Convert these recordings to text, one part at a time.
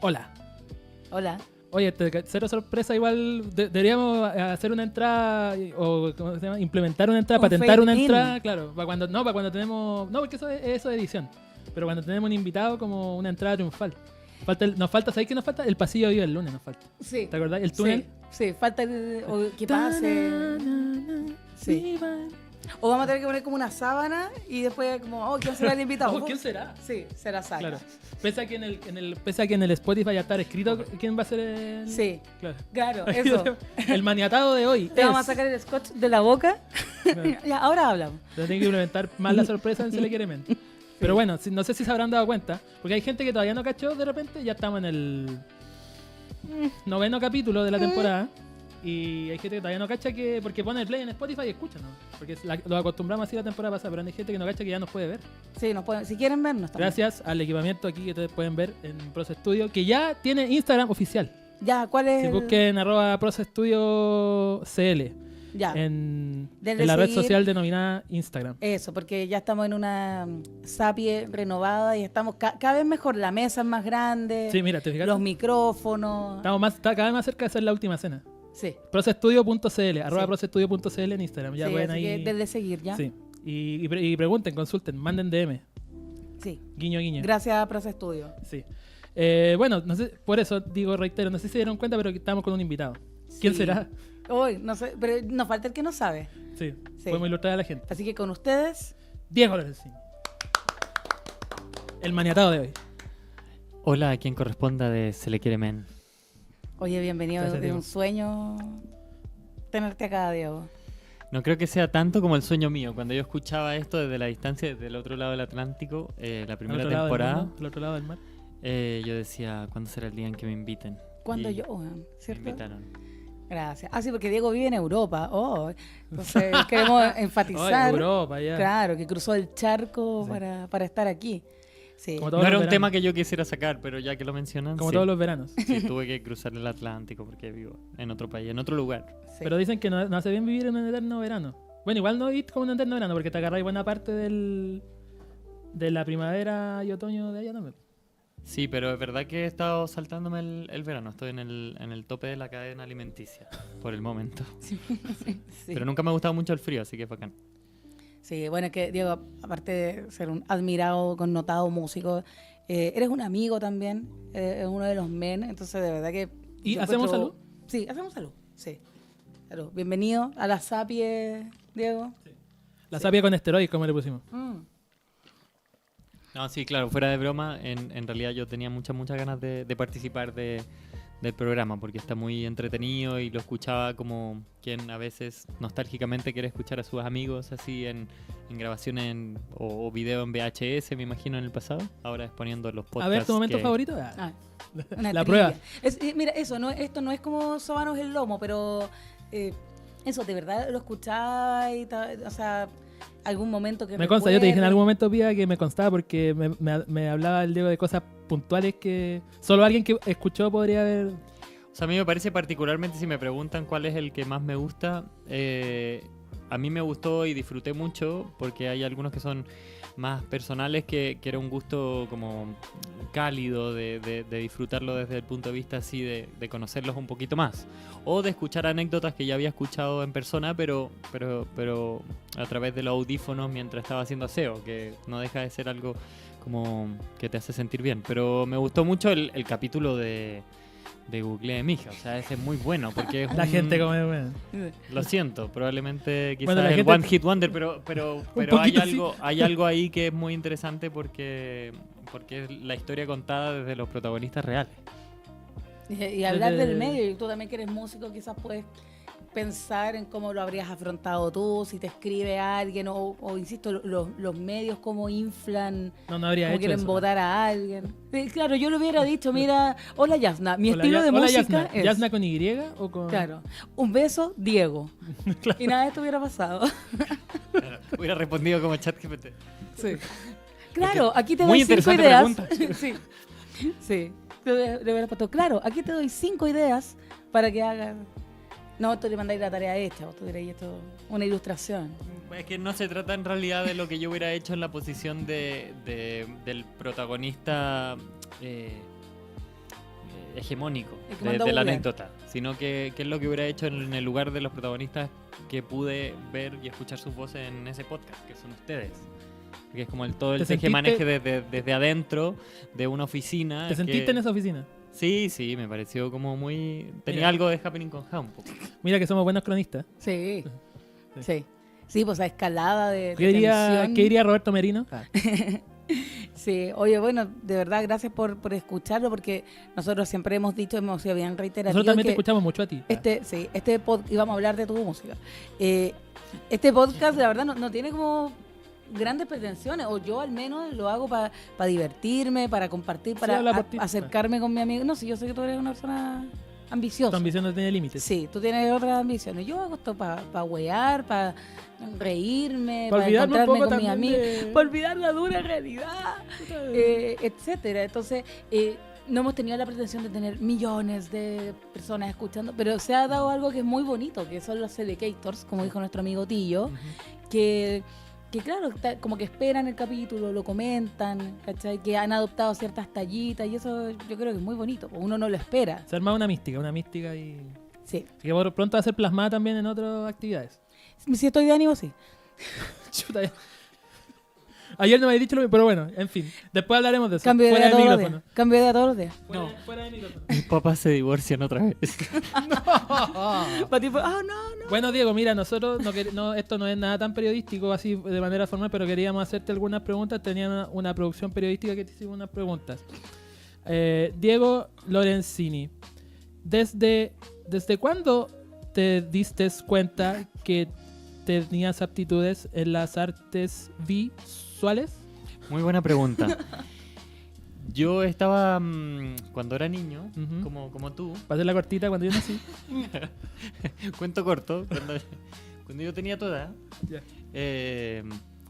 Hola. Hola. Oye, cero sorpresa, igual deberíamos hacer una entrada o ¿cómo se llama? Implementar una entrada, Un patentar una fade in. entrada, claro, para cuando tenemos, no, porque eso es edición, pero cuando tenemos un invitado como una entrada triunfal. ¿Sabéis qué nos falta? El pasillo vivo el lunes nos falta. Sí. ¿Te acordás? El túnel. Sí, falta que pase. Sí. O vamos a tener que poner como una sábana y después como, ¿quién será el invitado? ¿Quién será? Sí, será Sara. Claro. Pese a que en el Spotify ya está escrito quién va a ser el... Sí. Claro, eso. El maniatado de hoy. Te vamos a sacar el scotch de la boca. Ya, ahora hablamos. Tiene que implementar más la sorpresa en Se le quiere men. Pero bueno, no sé si se habrán dado cuenta, porque hay gente que todavía no cachó, de repente ya estamos en el 9º capítulo de la temporada. Y hay gente que todavía no cacha porque pone el play en Spotify y escucha, ¿no? Porque lo acostumbramos así la temporada pasada, pero hay gente que no cacha que ya nos puede ver. Sí, si quieren vernos también. Gracias al equipamiento aquí que ustedes pueden ver en Proce Studio, que ya tiene Instagram oficial. Ya, ¿cuál es? Si busquen @Proce Studio CL ya. en la red social denominada Instagram. Eso, porque ya estamos en una Sapie renovada y estamos cada vez mejor. La mesa es más grande. Sí, mira, ¿te fijaste? Los micrófonos. Estamos cada vez más cerca de hacer la última cena. Sí. Procestudio.cl, @procestudio.cl en Instagram. Ya sí, pueden así ahí. que desde seguir, ¿ya? Sí. Y pregunten, consulten, manden DM. Sí. Guiño, guiño. Gracias a Proce Studio. Sí. Bueno, no sé, por eso reitero, no sé si se dieron cuenta, pero que estamos con un invitado. ¿Quién será? Hoy, no sé, pero nos falta el que no sabe. Sí, podemos ilustrar a la gente. Así que con ustedes, Diego Lorenzini. El maniatado de hoy. Hola, a quien corresponda de Se le quiere men. Oye, bienvenido. Gracias, Es un sueño tenerte acá, Diego. No creo que sea tanto como el sueño mío. Cuando yo escuchaba esto desde la distancia, desde el otro lado del Atlántico, la primera temporada, Al otro lado del mar. yo decía, ¿cuándo será el día en que me inviten? ¿Cuándo Y yo? me ¿Cierto? invitaron. Gracias. Sí, porque Diego vive en Europa. Entonces queremos enfatizar. Europa, ya. Claro, que cruzó el charco Sí. para estar aquí. Sí. Como No todos era los un tema veranos. que yo quisiera sacar, pero ya que lo mencionan, Como sí. todos los veranos. Sí, tuve que cruzar el Atlántico porque vivo en otro país, en otro lugar. Sí. Pero dicen que no hace bien vivir en un eterno verano. Bueno, igual no vivir como un eterno verano, porque te agarráis buena parte de la primavera y otoño de allá también. Sí, pero es verdad que he estado saltándome el verano. Estoy en el tope de la cadena alimenticia por el momento. Sí. Pero nunca me ha gustado mucho el frío, así que es bacán. Sí, bueno, es que Diego, aparte de ser un admirado, connotado músico, eres un amigo también, es uno de los men, entonces de verdad que... ¿Y yo hacemos encuentro- salud? Sí, hacemos salud, sí. Salud. Bienvenido a la Sapie, Diego. La sapia con esteroides, como le pusimos. No, sí, claro, fuera de broma, en realidad yo tenía muchas ganas de participar del programa porque está muy entretenido y lo escuchaba como quien a veces nostálgicamente quiere escuchar a sus amigos así en grabaciones o video en VHS, me imagino, en el pasado. Ahora exponiendo los podcasts. A ver, ¿tu momento que- favorito? Una La trivia. prueba. Mira, esto no es como sobanos el lomo, pero eso, ¿de verdad lo escuchaba y o sea, algún momento que Me consta, yo te dije en recuerdes? algún momento, Pía, que me constaba porque me hablaba el Diego de cosas puntuales que solo alguien que escuchó podría haber... O sea, a mí me parece particularmente, si me preguntan cuál es el que más me gusta, a mí me gustó y disfruté mucho porque hay algunos que son más personales que era un gusto como cálido de disfrutarlo desde el punto de vista así de conocerlos un poquito más o de escuchar anécdotas que ya había escuchado en persona pero a través de los audífonos mientras estaba haciendo aseo, que no deja de ser algo como que te hace sentir bien. Pero me gustó mucho el capítulo de Google Mija, o sea, ese es muy bueno porque es La gente como... Lo siento, probablemente quizás Bueno, la el gente- One Hit Wonder, pero hay poquito algo, hay algo ahí que es muy interesante porque es la historia contada desde los protagonistas reales. Y hablar Desde- del medio, y tú también que eres músico, quizás puedes pensar en cómo lo habrías afrontado tú, si te escribe alguien, o insisto, los medios cómo inflan, No habría cómo hecho quieren eso. votar a alguien. Claro, yo le hubiera dicho, mira, hola Yasna, mi Hola, estilo de hola, música Yasna. es... ¿Yasna con Y o con...? Claro, un beso, Diego. Y nada de esto hubiera pasado. Hubiera respondido como ChatGPT. Sí. Claro, aquí te Muy doy 5 interesante ideas. pregunta. Sí. Sí. Le hubiera puesto, claro, aquí te doy 5 ideas para que hagas. No, tú le mandáis la tarea hecha, vos tú diréis esto, una ilustración. Es que no se trata en realidad de lo que yo hubiera hecho en la posición del protagonista hegemónico El que manda de la Google. anécdota, sino que es lo que hubiera hecho en el lugar de los protagonistas que pude ver y escuchar sus voces en ese podcast, que son ustedes. Que es como todo el ¿Te sentiste- tejemaneje desde adentro de una oficina. ¿Te sentiste en esa oficina? Sí, me pareció como muy... Tenía Mira. algo de Happening con Ja un poco. Mira que somos buenos cronistas. Sí. Sí. Sí, pues a escalada de ¿Qué diría, tensión. ¿qué diría Roberto Merino? Sí, oye, bueno, de verdad, gracias por escucharlo, porque nosotros siempre hemos dicho, hemos sido bien reiterativos. Nosotros también te que escuchamos mucho a ti. y vamos a hablar de tu música. Este podcast, la verdad, no tiene como grandes pretensiones, o yo al menos lo hago para divertirme, para compartir, para habla por ti. acercarme con mi amigo. No, sí, yo sé que tú eres una persona ambiciosa. Tu ambición no tiene límites. Sí, tú tienes otras ambiciones. Yo hago esto para huear, para reírme, Pa' para olvidarme un encontrarme poco con mis también amigos, de- para olvidar la dura realidad, etcétera. Entonces, no hemos tenido la pretensión de tener millones de personas escuchando, pero se ha dado algo que es muy bonito, que son los Cellecators, como dijo nuestro amigo Tillo, Ujú. que claro, como que esperan el capítulo, lo comentan, ¿cachai? Que han adoptado ciertas tallitas y eso yo creo que es muy bonito, uno no lo espera. Se arma una mística y Sí, que por pronto va a ser plasmada también en otras actividades. si estoy de ánimo, sí. Chuta, ya. Ayer no me habéis dicho lo mismo, pero bueno, en fin. Después hablaremos de eso. Cambio de Fuera idea del todos los micrófono. días. Cambio de idea todos los días. Fuera, No. fuera del micrófono. Mis papás se divorcian otra vez. Pa' tipo, no. Bueno, Diego, mira, nosotros esto no es nada tan periodístico así de manera formal, pero queríamos hacerte algunas preguntas. Tenían una producción periodística que te hicimos unas preguntas. Diego Lorenzini, ¿desde cuándo te diste cuenta que tenías aptitudes en las artes visuales? Muy buena pregunta. Yo estaba, cuando era niño, Ujú. como tú, Para hacer la cortita cuando yo nací. cuento corto, cuando yo tenía tu edad. Ya.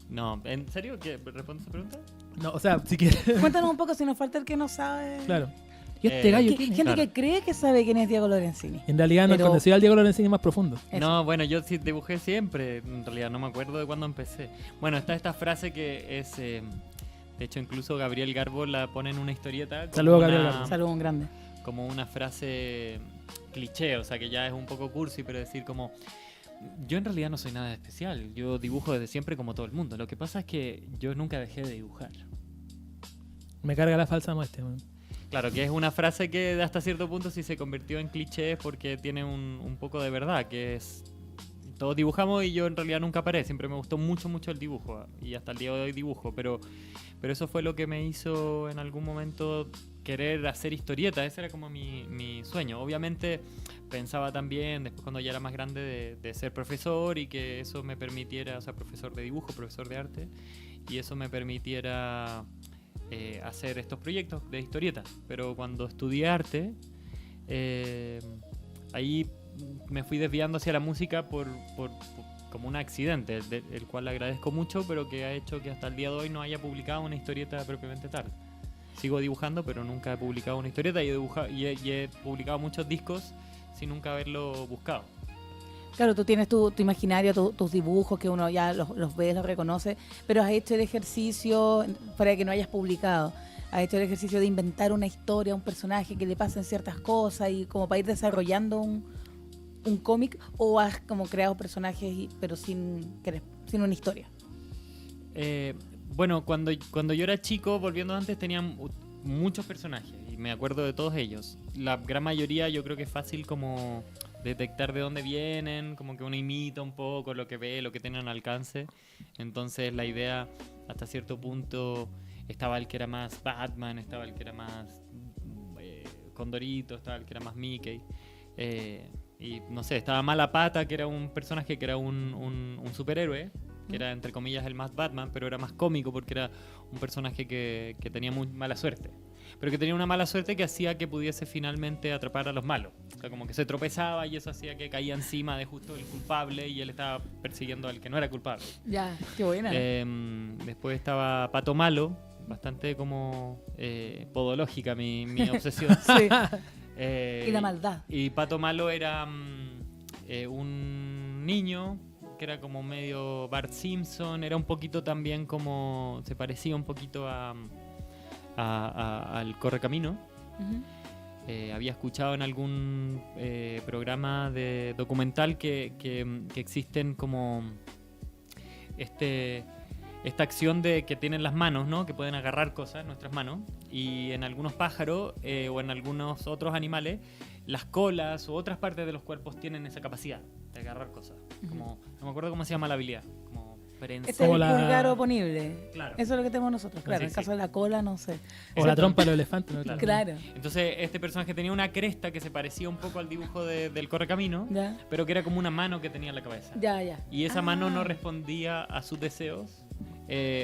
No, ¿en serio? ¿Respondes esa pregunta? No, o sea, si quieres. Cuéntanos un poco si nos falta el que no sabe. Claro. ¿Y este gallo Que- quién es? gente Claro. que cree que sabe quién es Diego Lorenzini. En realidad no Pero- conocía al Diego Lorenzini más profundo. Eso. No, bueno, yo sí dibujé siempre, en realidad no me acuerdo de cuándo empecé. Bueno, está esta frase que es, de hecho incluso Gabriel Garbo la pone en una historieta. como Saludos, Gabriel una- Garbo. Saludos, un grande. Como una frase cliché, o sea que ya es un poco cursi, pero decir como, yo en realidad no soy nada especial, yo dibujo desde siempre como todo el mundo. Lo que pasa es que yo nunca dejé de dibujar. Me carga la falsa muestra. Man. Claro, que es una frase que hasta cierto punto sí se convirtió en cliché porque tiene un poco de verdad, que es... Todos dibujamos y yo en realidad nunca paré, siempre me gustó mucho el dibujo y hasta el día de hoy dibujo, pero eso fue lo que me hizo en algún momento querer hacer historietas, ese era como mi sueño. Obviamente pensaba también, después cuando ya era más grande, de ser profesor y que eso me permitiera, o sea, profesor de dibujo, profesor de arte, y eso me permitiera... hacer estos proyectos de historietas, pero cuando estudié arte ahí me fui desviando hacia la música por como un accidente, el cual agradezco mucho, pero que ha hecho que hasta el día de hoy no haya publicado una historieta propiamente tal. Sigo dibujando, pero nunca he publicado una historieta y he publicado muchos discos sin nunca haberlo buscado. Claro, tú tienes tu imaginario, tus dibujos que uno ya los ve, los reconoce, pero has hecho el ejercicio, para que no hayas publicado, has hecho el ejercicio de inventar una historia, un personaje que le pasen ciertas cosas y como para ir desarrollando un cómic, o has como creado personajes pero sin una historia. Bueno, cuando yo era chico, volviendo antes, tenía muchos personajes y me acuerdo de todos ellos. La gran mayoría yo creo que es fácil como detectar de dónde vienen, como que uno imita un poco lo que ve, lo que tiene al alcance. Entonces la idea, hasta cierto punto, estaba el que era más Batman, estaba el que era más Condorito, estaba el que era más Mickey. Y no sé, estaba Mala Pata, que era un personaje que era un superhéroe, que era entre comillas el más Batman, pero era más cómico porque era un personaje que tenía muy mala suerte. Pero que tenía una mala suerte que hacía que pudiese finalmente atrapar a los malos. O sea, como que se tropezaba y eso hacía que caía encima de justo el culpable y él estaba persiguiendo al que no era culpable. Ya, qué buena. Después estaba Pato Malo, bastante como podológica mi obsesión. Sí. Eh, Y la maldad. Y Pato Malo era un niño que era como medio Bart Simpson, era un poquito también como, se parecía un poquito al Correcamino. Ujú. había escuchado en algún programa de documental que existen como esta acción de que tienen las manos, ¿no? Que pueden agarrar cosas, nuestras manos, y en algunos pájaros o en algunos otros animales, las colas o otras partes de los cuerpos tienen esa capacidad de agarrar cosas. Como, no me acuerdo cómo se llama la habilidad, como prensa. Este es el la- pulgar oponible. Claro. Eso es lo que tenemos nosotros. Claro, Sí, en el sí. caso de la cola, no sé. O la Exacto. trompa de los elefantes. ¿no? Claro. Claro. Entonces este personaje tenía una cresta que se parecía un poco al dibujo del correcamino, Ya, pero que era como una mano que tenía en la cabeza. ya, ya. Y esa mano no Ah. respondía a sus deseos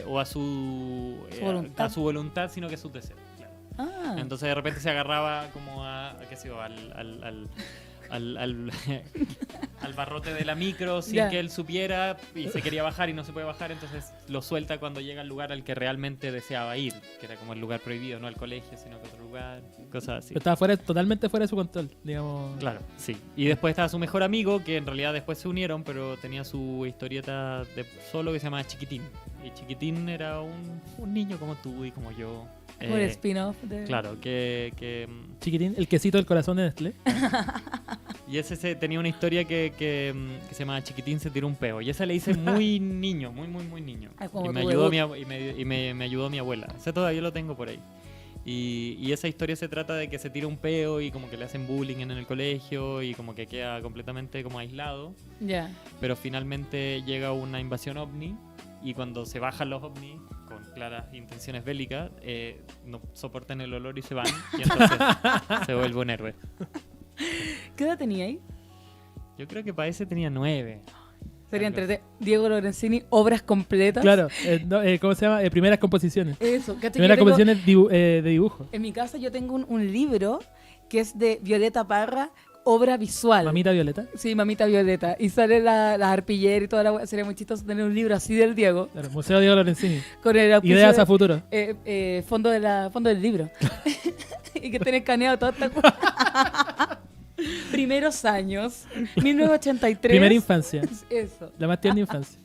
o a su voluntad. a su voluntad, sino que a sus deseos. Claro. Ah, Entonces de repente se agarraba como a qué sé yo, al al barrote de la micro sin Ya. que él supiera y se quería bajar y no se puede bajar, entonces lo suelta cuando llega al lugar al que realmente deseaba ir, que era como el lugar prohibido, no al colegio, sino que otro lugar, cosas así. Pero estaba totalmente fuera de su control, digamos. Claro, sí. Y después estaba su mejor amigo, que en realidad después se unieron, pero tenía su historieta de solo que se llamaba Chiquitín. Y Chiquitín era un niño como tú y como yo. como el spin-off de... Claro, que Chiquitín, el quesito del corazón de Nestlé. y ese tenía una historia que se llama Chiquitín se tiró un peo. Y esa le hice muy niño, muy niño. Ah, como Y me tu ayudó debut. me ayudó mi abuela. Ese todavía lo tengo por ahí. Y esa historia se trata de que se tira un peo y como que le hacen bullying en el colegio y como que queda completamente como aislado. Ya. Pero finalmente llega una invasión ovni y cuando se bajan los ovnis con claras intenciones bélicas, no soportan el olor y se van y entonces se vuelve un héroe. ¿Qué edad tenía ahí? Yo creo que para ese tenía 9. Sería Algo entre Diego Lorenzini, obras completas. Claro, ¿cómo se llama? Primeras composiciones. Eso, ¿cachai? Primeras Yo tengo- composiciones de dibujo. En mi casa yo tengo un libro que es de Violeta Parra, obra visual. Mamita Violeta. Sí, Mamita Violeta. Y sale la arpillera y toda la... Sería muy chistoso tener un libro así del Diego. Claro, Museo Diego Lorenzini. Con el auspicio Ideas de- a futuro. fondo del libro. Y que estén escaneado toda esta cosa. Primeros años. 1983. Primera infancia. Eso. La más tierna infancia.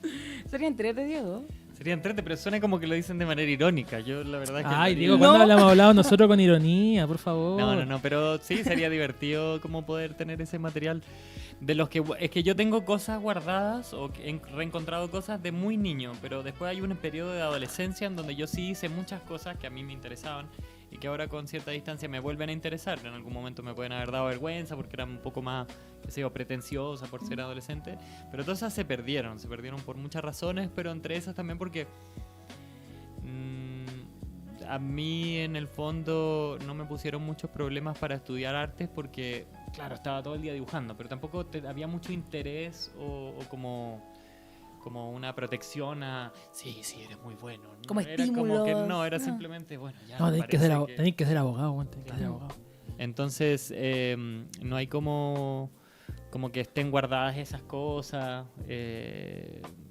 Serían tres de Diego. Sería entrete, pero suena como que lo dicen de manera irónica. Yo la verdad es que... Ay, no- Diego, No. ¿cuándo hablamos hablado nosotros con ironía? Por favor. No, pero sí, sería divertido como poder tener ese material de los que... Es que yo tengo cosas guardadas o que he reencontrado cosas de muy niño, pero después hay un periodo de adolescencia en donde yo sí hice muchas cosas que a mí me interesaban y que ahora con cierta distancia me vuelven a interesar. En algún momento me pueden haber dado vergüenza porque eran un poco más, qué sé yo, pretenciosa por ser adolescente, pero todas esas se perdieron por muchas razones, pero entre esas también porque... a mí en el fondo no me pusieron muchos problemas para estudiar artes porque, claro, estaba todo el día dibujando, pero tampoco había mucho interés o como una protección a, sí, eres muy bueno. ¿no? Como era como que estímulos, no, era no. simplemente, bueno, ya. No, me tenés que, parece ser, tenés que ser abogado, weón, tenés que ser Claro. abogado. Entonces, no hay como que estén guardadas esas cosas.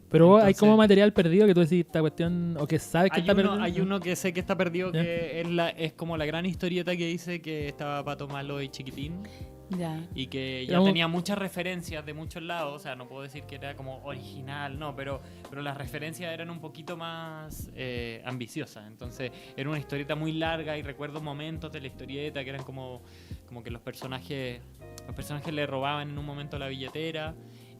Pero vos hay entonces- como material perdido que tú decís esta cuestión, o que sabes que está perdido. Hay uno que sé que está perdido, Ya. que es como la gran historieta que hice, que estaba Pato Malo y Chiquitín, Ya. y que ya Era un- tenía muchas referencias de muchos lados, o sea, no puedo decir que era como original, no, pero las referencias eran un poquito más ambiciosas, entonces era una historieta muy larga y recuerdo momentos de la historieta que eran como que los personajes le robaban en un momento la billetera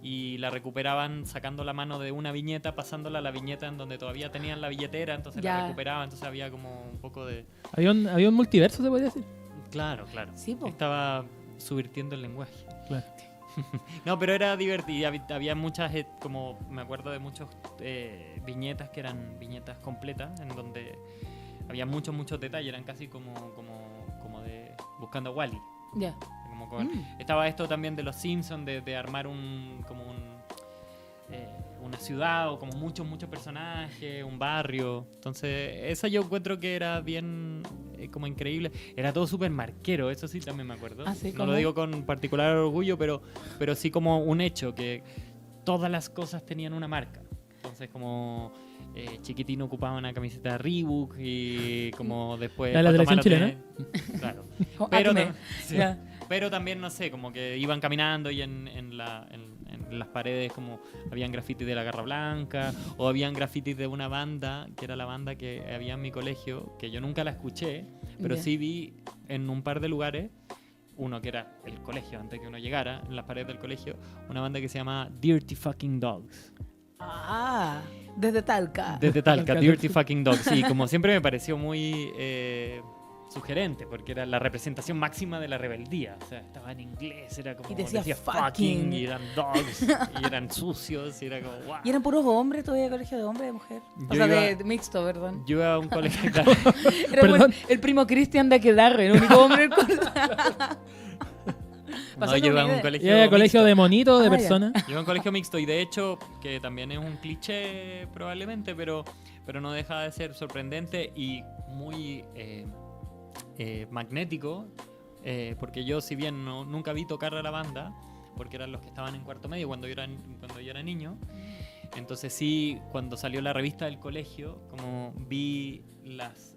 y la recuperaban sacando la mano de una viñeta, pasándola a la viñeta en donde todavía tenían la billetera, entonces Ya. la recuperaban, entonces había como un poco de... Había un multiverso, se podría decir. Claro. Sí, po. Estaba subvirtiendo el lenguaje. Claro. No, pero era divertido. Había muchas, como me acuerdo de muchos viñetas que eran viñetas completas, en donde había muchos detalles, eran casi como de Buscando a Wally. Ya. Estaba esto también de los Simpsons, de armar una ciudad o como muchos personajes, un barrio. Entonces, esa yo encuentro que era bien como increíble. Era todo súper marquero, eso sí también me acuerdo. Ah, ¿sí? No ¿Cómo? lo digo con particular orgullo, pero sí como un hecho, que todas las cosas tenían una marca. Entonces, como... Chiquitín ocupaba una camiseta de Reebok y como después... ¿La de la Pato selección Malo tiene- Claro. Oh, Pero, Acme. sí. Ya. Pero también, no sé, como que iban caminando y en las paredes como habían grafitis de la Garra Blanca o habían grafitis de una banda, que era la banda que había en mi colegio, que yo nunca la escuché, pero Ya. sí vi en un par de lugares uno que era el colegio, antes que uno llegara, en las paredes del colegio, una banda que se llama Dirty Fucking Dogs. Ah, desde Talca. Desde Talca, Talca. Dirty Fucking Dogs. Sí, como siempre me pareció muy sugerente, porque era la representación máxima de la rebeldía. O sea, estaba en inglés, era como Y decía fucking. y eran dogs, y eran sucios, y era como wow. ¿Y eran puros hombres todavía, colegio de hombre y de mujer? O Yo sea, iba- de mixto, perdón. Yo iba a un colegio. Era como Perdón. el primo Cristian de Aquelarre, el único hombre del curso. No, Pasando yo iba a una un idea. colegio. Y había colegio mixto. de monito, de Ah, ya. personas. Yo iba a un colegio mixto y de hecho, que también es un cliché probablemente, pero no deja de ser sorprendente y muy magnético, porque yo si bien nunca vi tocar a la banda, porque eran los que estaban en cuarto medio cuando yo era niño, entonces sí, cuando salió la revista del colegio, como vi las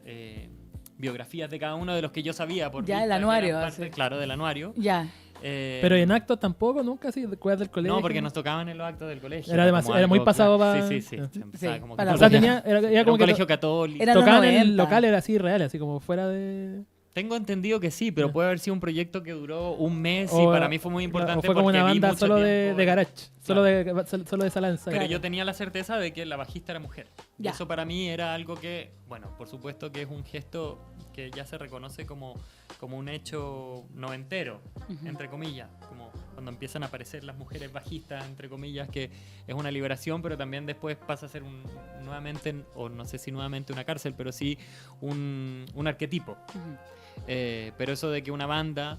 biografías de cada uno de los que yo sabía por Ya, el vista, que anuario, eran parte, así. claro, del anuario. Ya. Pero en actos tampoco, nunca así, después del colegio. No, porque nos tocaban en los actos del colegio. Era como era muy algo, pasado claro. para- Sí, sí, sí. Sí. Se empezaba Sí, como para que O sea, la tocaban- era era como un que colegio católico. Era los tocaban en 90. locales así reales, así como fuera de... Tengo entendido que sí, pero puede haber sido un proyecto que duró un mes y O- para mí fue muy importante O fue como porque una vi banda mucho solo de tiempo- garage, solo Claro. solo de esa lanza. Pero Claro. yo tenía la certeza de que la bajista era mujer. Y Ya. eso para mí era algo que, bueno, por supuesto que es un gesto que ya se reconoce como un hecho noventero, Ujú. entre comillas, como cuando empiezan a aparecer las mujeres bajistas, entre comillas, que es una liberación, pero también después pasa a ser nuevamente, o no sé si nuevamente una cárcel, pero sí un arquetipo. Ujú. Pero eso de que una banda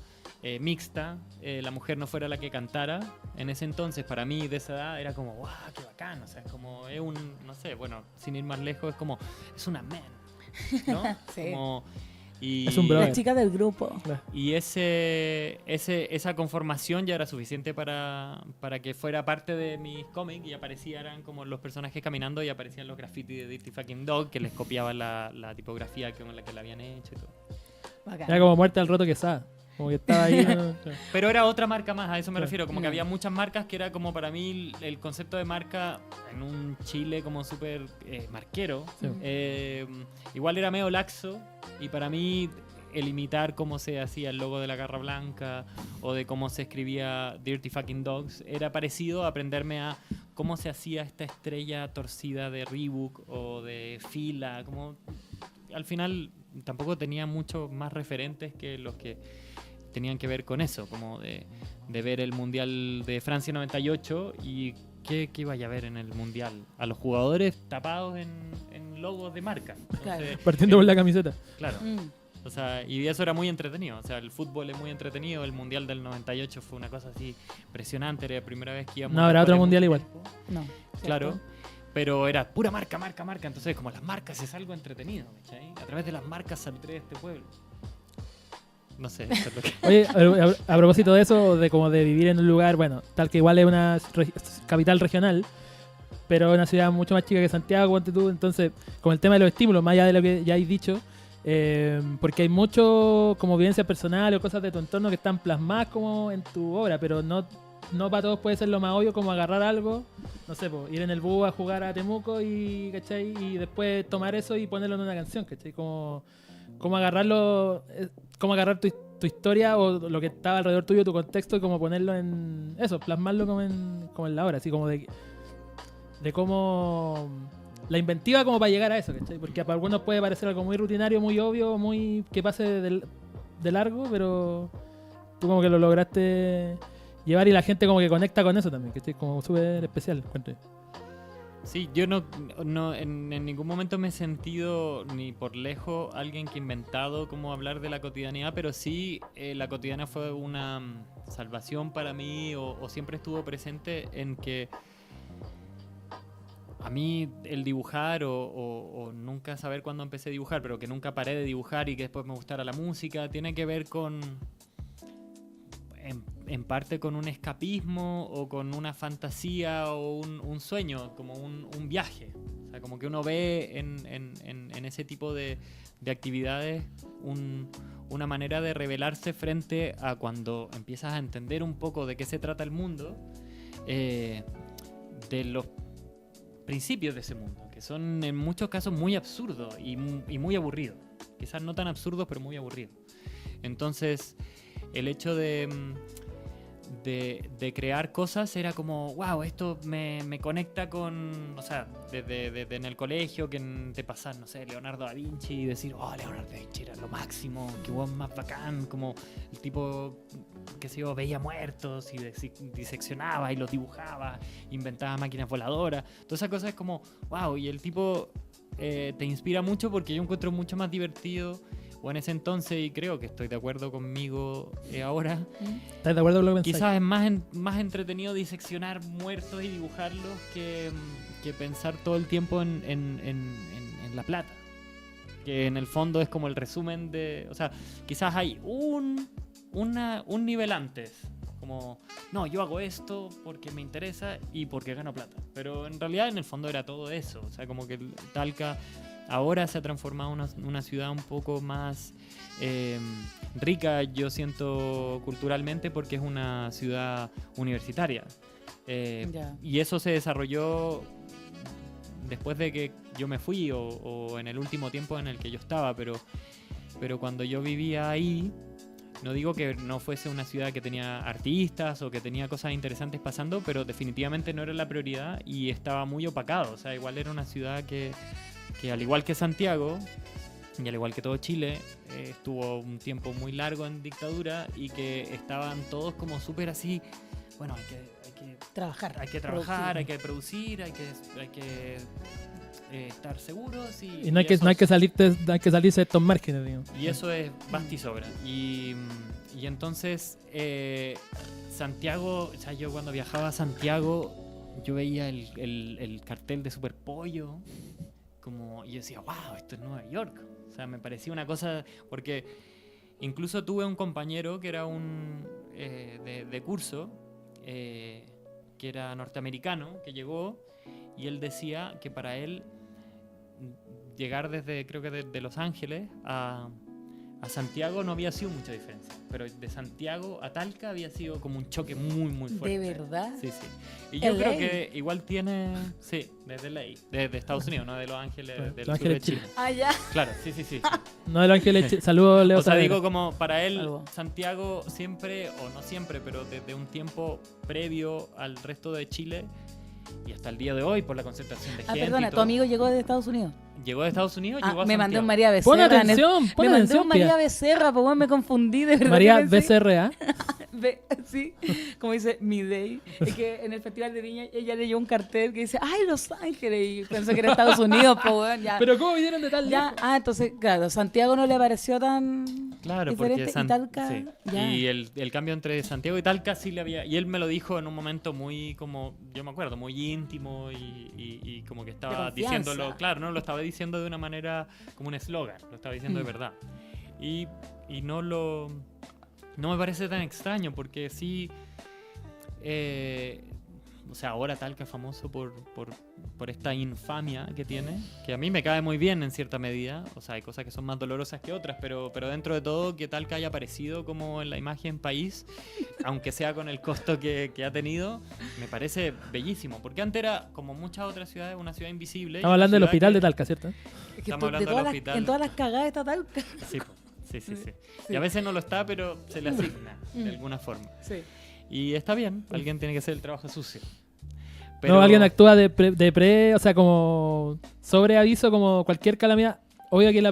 mixta, la mujer no fuera la que cantara, en ese entonces para mí de esa edad era como, ¡guau, qué bacán! O sea, es como, es un, no sé, bueno, sin ir más lejos, es como, es una men, ¿no? Sí. Como, y, Es un brother. La chica del grupo. y esa conformación ya era suficiente para que fuera parte de mis cómics y aparecieran como los personajes caminando y aparecían los grafitis de Dirty Fucking Dog que les copiaban la tipografía con la que la habían hecho y todo. Bacán. Era como muerte al roto Quesada. Como que estaba ahí. ¿no? Pero era otra marca más, a eso me Claro. refiero. Como que Mm. había muchas marcas que era como para mí el concepto de marca en un Chile como súper marquero. Sí. Igual era medio laxo y para mí el imitar cómo se hacía el logo de la Garra Blanca o de cómo se escribía Dirty Fucking Dogs era parecido a aprenderme a cómo se hacía esta estrella torcida de Reebok o de Fila. Como al final tampoco tenía muchos más referentes que los que tenían que ver con eso, como de ver el Mundial de Francia 98 y qué vaya a ver en el Mundial. A los jugadores tapados en logos de marca. Claro. Entonces, Partiendo por la camiseta. claro. Mm. O sea, y eso era muy entretenido. O sea, el fútbol es muy entretenido. El Mundial del 98 fue una cosa así impresionante. Era la primera vez que íbamos No habrá después otro de mundial mucho igual. tiempo. No. Claro. ¿cierto? Pero era pura marca. Entonces, como las marcas es algo entretenido, ¿cachai? A través de las marcas saldré de este pueblo. No sé, eso es lo que... Oye, a propósito de eso, de como de vivir en un lugar, bueno, tal que igual es una capital regional, pero una ciudad mucho más chica que Santiago, ponte tú, entonces, con el tema de los estímulos, más allá de lo que ya has dicho, porque hay mucho como vivencias personales o cosas de tu entorno que están plasmadas como en tu obra, pero no para todos puede ser lo más obvio como agarrar algo, no sé, ir en el bus a jugar a Temuco y, ¿cachai? Y después tomar eso y ponerlo en una canción, ¿cachai? Como agarrarlo, como agarrar tu historia o lo que estaba alrededor tuyo, tu contexto, y como ponerlo en eso, plasmarlo como en la obra, así como de cómo la inventiva como para llegar a eso, ¿cachai? Porque para algunos puede parecer algo muy rutinario, muy obvio, muy que pase de largo, pero tú como que lo lograste llevar y la gente como que conecta con eso también, ¿cachai? Como súper especial, encuentro yo. Sí, yo no en ningún momento me he sentido ni por lejos alguien que ha inventado cómo hablar de la cotidianidad, pero sí la cotidiana fue una salvación para mí o siempre estuvo presente en que a mí el dibujar o nunca saber cuándo empecé a dibujar, pero que nunca paré de dibujar y que después me gustara la música, tiene que ver con... En parte con un escapismo o con una fantasía o un sueño, como un viaje. O sea, como que uno ve en ese tipo de actividades una manera de revelarse frente a cuando empiezas a entender un poco de qué se trata el mundo, de los principios de ese mundo, que son en muchos casos muy absurdos y muy aburridos. Quizás no tan absurdos, pero muy aburridos. Entonces... el hecho de crear cosas era como, wow, esto me conecta con, o sea, desde en el colegio, que te pasan, no sé, Leonardo da Vinci y decir, oh, Leonardo da Vinci era lo máximo, qué buen más bacán, como el tipo, qué sé yo, veía muertos y diseccionaba y los dibujaba, inventaba máquinas voladoras, todas esas cosas es como, wow, y el tipo te inspira mucho porque yo encuentro mucho más divertido, o en ese entonces, y creo que estoy de acuerdo conmigo ahora, ¿Estás de acuerdo con lo que pensáis? quizás es más entretenido diseccionar muertos y dibujarlos que pensar todo el tiempo en la plata. Que en el fondo es como el resumen de... O sea, quizás hay un nivel antes. Como, no, yo hago esto porque me interesa y porque gano plata. Pero en realidad en el fondo era todo eso. O sea, como que Talca ahora se ha transformado en una ciudad un poco más rica, yo siento, culturalmente, porque es una ciudad universitaria. Y eso se desarrolló después de que yo me fui o en el último tiempo en el que yo estaba, pero cuando yo vivía ahí, no digo que no fuese una ciudad que tenía artistas o que tenía cosas interesantes pasando, pero definitivamente no era la prioridad y estaba muy opacado. O sea, igual era una ciudad que al igual que Santiago y al igual que todo Chile, estuvo un tiempo muy largo en dictadura y que estaban todos como súper así, bueno, hay que Trabajar. trabajar, hay que producir, hay que estar seguros y Y no hay que salirse de estos márgenes, digamos. y eso es basta y sobra. Y entonces, Santiago, o sea, yo cuando viajaba a Santiago, yo veía el cartel de Superpollo, y yo decía, wow, esto es Nueva York. O sea, me parecía una cosa, porque incluso tuve un compañero que era de curso, que era norteamericano, que llegó, y él decía que para él llegar creo que de Los Ángeles a Santiago no había sido mucha diferencia, pero de Santiago a Talca había sido como un choque muy, muy fuerte. ¿De verdad? Sí, sí. Y yo LA. creo que igual tiene, sí, desde LA, desde Estados Unidos, no de Los Ángeles, Claro, del Los sur de Ángeles, Chile. Ah, ya. Claro, sí. No de Los Ángeles. Saludos, Leo. O sea, Saavedra. digo como para él, Algo. Santiago siempre, o no siempre, pero desde un tiempo previo al resto de Chile y hasta el día de hoy, por la concentración de gente. Perdona, y tu todo. amigo llegó de Estados Unidos. ¿Llegó de Estados Unidos o llegó a Me Santiago? mandó un María Becerra. Pon atención, pon Me mandó atención, un María Pia. Becerra, pues bueno, me confundí de verdad. María que pensé- BCRA. Sí, como dice Mi Day. Es que en el Festival de Viña ella leyó un cartel que dice, ¡ay, Los Ángeles! Y pensó que era Estados Unidos, pues bueno, ya. Pero ¿cómo vinieron de tal Ya, lejos? entonces, claro, Santiago no le pareció tan Claro, diferente porque y Talca, sí. ya. Y el cambio entre Santiago y Talca sí le había... Y él me lo dijo en un momento muy como... Yo me acuerdo, muy íntimo y como que estaba De confianza. diciéndolo... Claro, no lo estaba diciendo de una manera como un eslogan. Lo estaba diciendo de verdad. Y no me parece tan extraño porque sí... o sea, ahora Talca es famoso por esta infamia que tiene, que a mí me cae muy bien en cierta medida. O sea, hay cosas que son más dolorosas que otras, pero dentro de todo, que Talca haya aparecido como en la imagen país, aunque sea con el costo que ha tenido, me parece bellísimo. Porque antes era, como muchas otras ciudades, una ciudad invisible. Estamos hablando del del hospital de Talca, ¿cierto? Es que estamos de hablando todas del las- hospital. en todas las cagadas está Talca. Sí, sí. Sí. Y a veces no lo está, pero se le asigna de alguna forma. Sí. Y está bien, alguien tiene que hacer el trabajo sucio. No, alguien actúa o sea, como sobre aviso, como cualquier calamidad. Obvio que el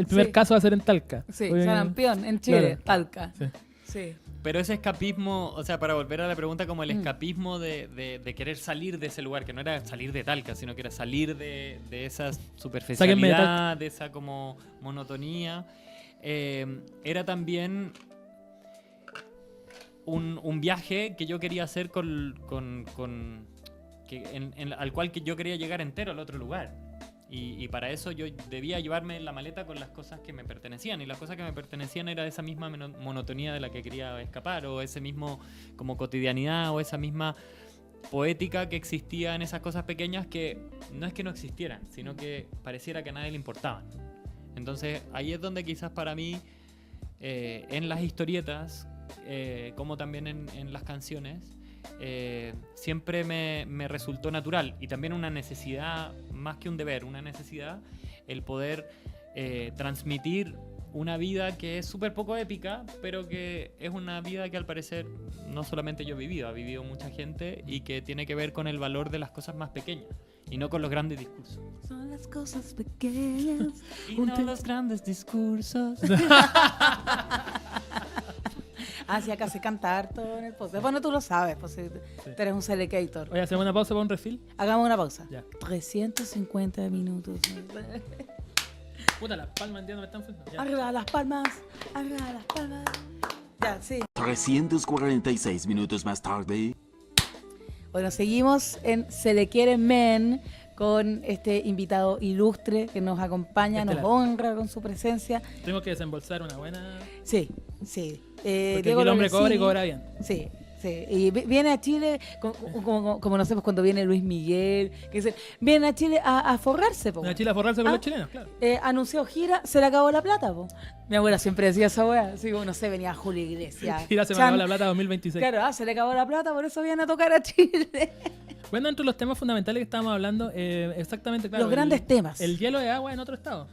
primer Sí. caso va a ser en Talca. Sí, Obvio que- sarampión en Chile, Claro. Talca. Sí. Sí. Pero ese escapismo, o sea, para volver a la pregunta, como el escapismo de querer salir de ese lugar, que no era salir de Talca, sino que era salir de esa Sáquenme de superficialidad, de esa como monotonía, era también un viaje que yo quería hacer al cual que yo quería llegar entero al otro lugar. Y para eso yo debía llevarme la maleta con las cosas que me pertenecían. Y las cosas que me pertenecían era esa misma monotonía de la que quería escapar, o ese mismo como cotidianidad, o esa misma poética que existía en esas cosas pequeñas que no es que no existieran, sino que pareciera que a nadie le importaban. Entonces ahí es donde quizás para mí, en las historietas, como también en las canciones, siempre me resultó natural, y también una necesidad, más que un deber, una necesidad, el poder transmitir una vida que es súper poco épica, pero que es una vida que al parecer no solamente yo he vivido, ha vivido mucha gente y que tiene que ver con el valor de las cosas más pequeñas y no con los grandes discursos. Son las cosas pequeñas. Y no los grandes discursos. Ah, sí, acá se canta harto en el podcast. Bueno, tú lo sabes, pues si tú eres un Celecator. Oye, hacemos una pausa para un refill. Hagamos una pausa. Ya. 350 minutos. Puta, las palmas entiendo me están funcionando. Ya. Arriba las palmas, arriba las palmas. Ya, sí. 346 minutos más tarde. Bueno, seguimos en Se le quiere Men con este invitado ilustre que nos acompaña, nos Estelar. honra con su presencia. Tengo que desembolsar una buena... Sí, sí. Porque aquí el hombre cobra y cobra bien. Sí, sí. Y viene a Chile, como no sé, pues cuando viene Luis Miguel, que dice, viene a Chile a forrarse, po. Una chila a forrarse con Ah. los chilenos, claro. Anunció gira, se le acabó la plata, po. Mi abuela siempre decía esa weá. Así como, no sé, venía Julio Iglesias. Gira se me Chan. acabó la plata 2026. Claro, se le acabó la plata, por eso viene a tocar a Chile. Bueno, entre los temas fundamentales que estábamos hablando, exactamente, claro. Los grandes temas. El hielo de agua en otro estado.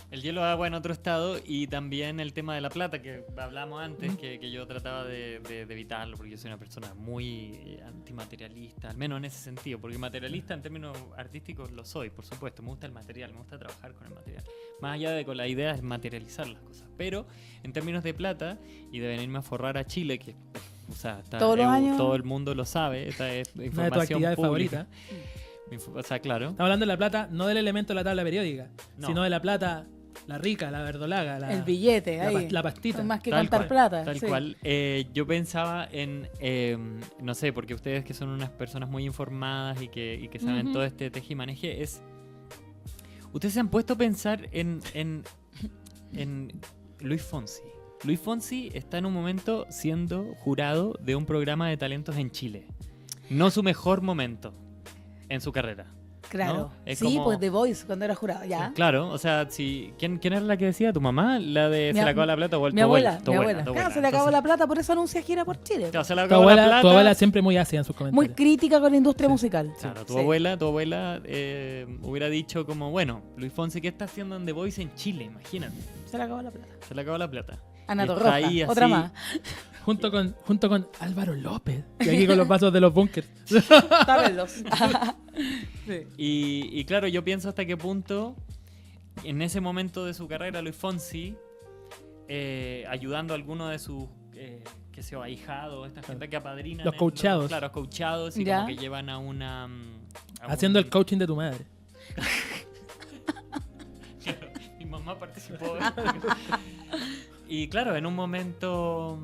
El hielo de agua en otro estado y también el tema de la plata que hablamos antes, que yo trataba de evitarlo porque yo soy una persona muy antimaterialista, al menos en ese sentido, porque materialista en términos artísticos lo soy, por supuesto, me gusta el material, me gusta trabajar con el material, más allá de con la idea es materializar las cosas, pero en términos de plata y de venirme a forrar a Chile, que o sea, Todos los años. todo el mundo lo sabe, esta es Una de tus información actividades pública. favoritas. O sea, claro. Estamos hablando de la plata, no del elemento de la tabla periódica, No. sino de la plata, la rica, la verdolaga, El billete, la, ahí. la pastita. Más que Tal contar cual, plata. Tal sí. cual. Yo pensaba en, no sé, porque ustedes que son unas personas muy informadas y que saben Ujú. todo este tejimaneje, ustedes se han puesto a pensar en Luis Fonsi. Luis Fonsi está en un momento siendo jurado de un programa de talentos en Chile. No su mejor momento en su carrera. Claro. ¿no? Es Sí, como- pues The Voice, cuando era jurado, ya. Claro, o sea, si, ¿quién era la que decía? ¿Tu mamá? La de Mi se a- le acabó la plata o Mi abuela, tu mi abuela. tu Claro, se le acabó Entonces, la plata, por eso anuncia gira por Chile. claro, se le Tu acabó la abuela, plata. tu abuela siempre muy ácida en sus comentarios. Muy crítica con la industria musical. Claro, tu Sí. abuela hubiera dicho como, bueno, Luis Fonsi, ¿qué está haciendo en The Voice en Chile? Imagínate, Se le acabó la plata. se le acabó la plata. Ana Y está Torroja, ahí otra así. más. Junto con Álvaro López. Y aquí con los vasos de los bunkers. Tábenlos. Sí. Y claro, yo pienso hasta qué punto, en ese momento de su carrera, Luis Fonsi, ayudando a algunos de sus, que se ahijados, esta gente que apadrinan. Los coachados. Claro, coachados y Ya. como que llevan a una... Haciendo el coaching de tu madre. Mi mamá participó. Y claro, en un momento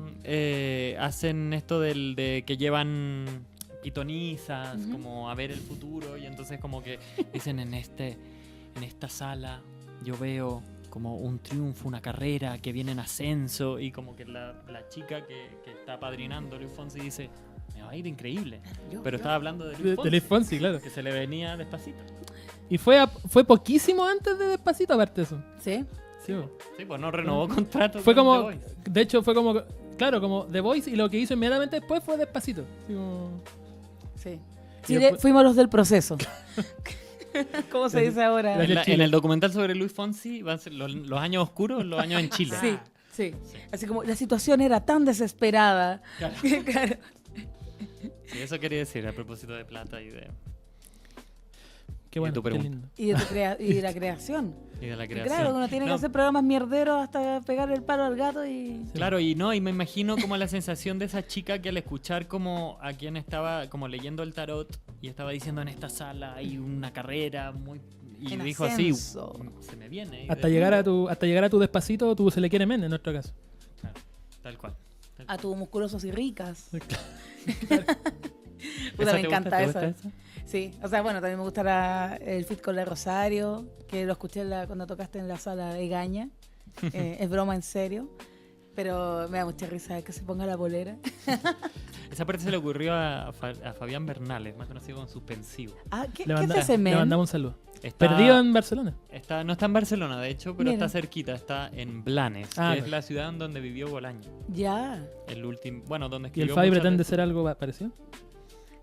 hacen esto de que llevan pitonizas Ujú. como a ver el futuro y entonces como que dicen en esta sala yo veo como un triunfo, una carrera que viene en ascenso y como que la chica que está apadrinando a Luis Fonsi dice me va a ir increíble. Pero estaba hablando de Luis De Luis Fonsi, Fonsi, claro. que se le venía despacito. Y fue poquísimo antes de Despacito, aparte de eso. Sí. Sí, bo. Sí, pues no renovó contrato. Fue con The como, Voice. de hecho fue como, claro, como The Voice y lo que hizo inmediatamente después fue Despacito. Así como- Sí. Y Chile, después- fuimos los del proceso. ¿Cómo se dice ahora? Gracias. En, Chile. en el documental sobre Luis Fonsi van a ser los años oscuros, los años en Chile. Sí, sí. Así como la situación era tan desesperada. Claro. que, claro. Sí, eso quería decir a propósito de plata y de Qué bueno, tu qué pregunta. lindo. Y de la creación. la Y creación. claro, uno tiene que No, hacer programas mierderos hasta pegar el palo al gato y... Claro, y me imagino como la sensación de esa chica que al escuchar como a quien estaba como leyendo el tarot y estaba diciendo en esta sala hay una carrera muy... Y En dijo ascenso. así, se me viene. y Hasta de- llegar a tu Despacito, tú se le quiere men en nuestro caso. Claro, tal cual. A tus musculosos y ricas. ¿Esa Puta, me te encanta gusta? ¿Te eso. gusta esa? Sí, o sea, bueno, también me gusta el fit con la Rosario, que lo escuché cuando tocaste en la sala de Gaña. Es broma en serio, pero me da mucha risa que se ponga la polera. Esa parte se le ocurrió a Fabián Bernales, más conocido como Suspensivo. Ah, ¿qué Le, es ese le men? mandamos un saludo. Está- Perdido en Barcelona. no está en Barcelona, de hecho, pero Mira. está cerquita, está en Blanes, Ah, que es claro. la ciudad en donde vivió Bolaño. Ya. El último, bueno, donde ¿Y el escribió Fabi muchas pretende de sus- ser algo parecido?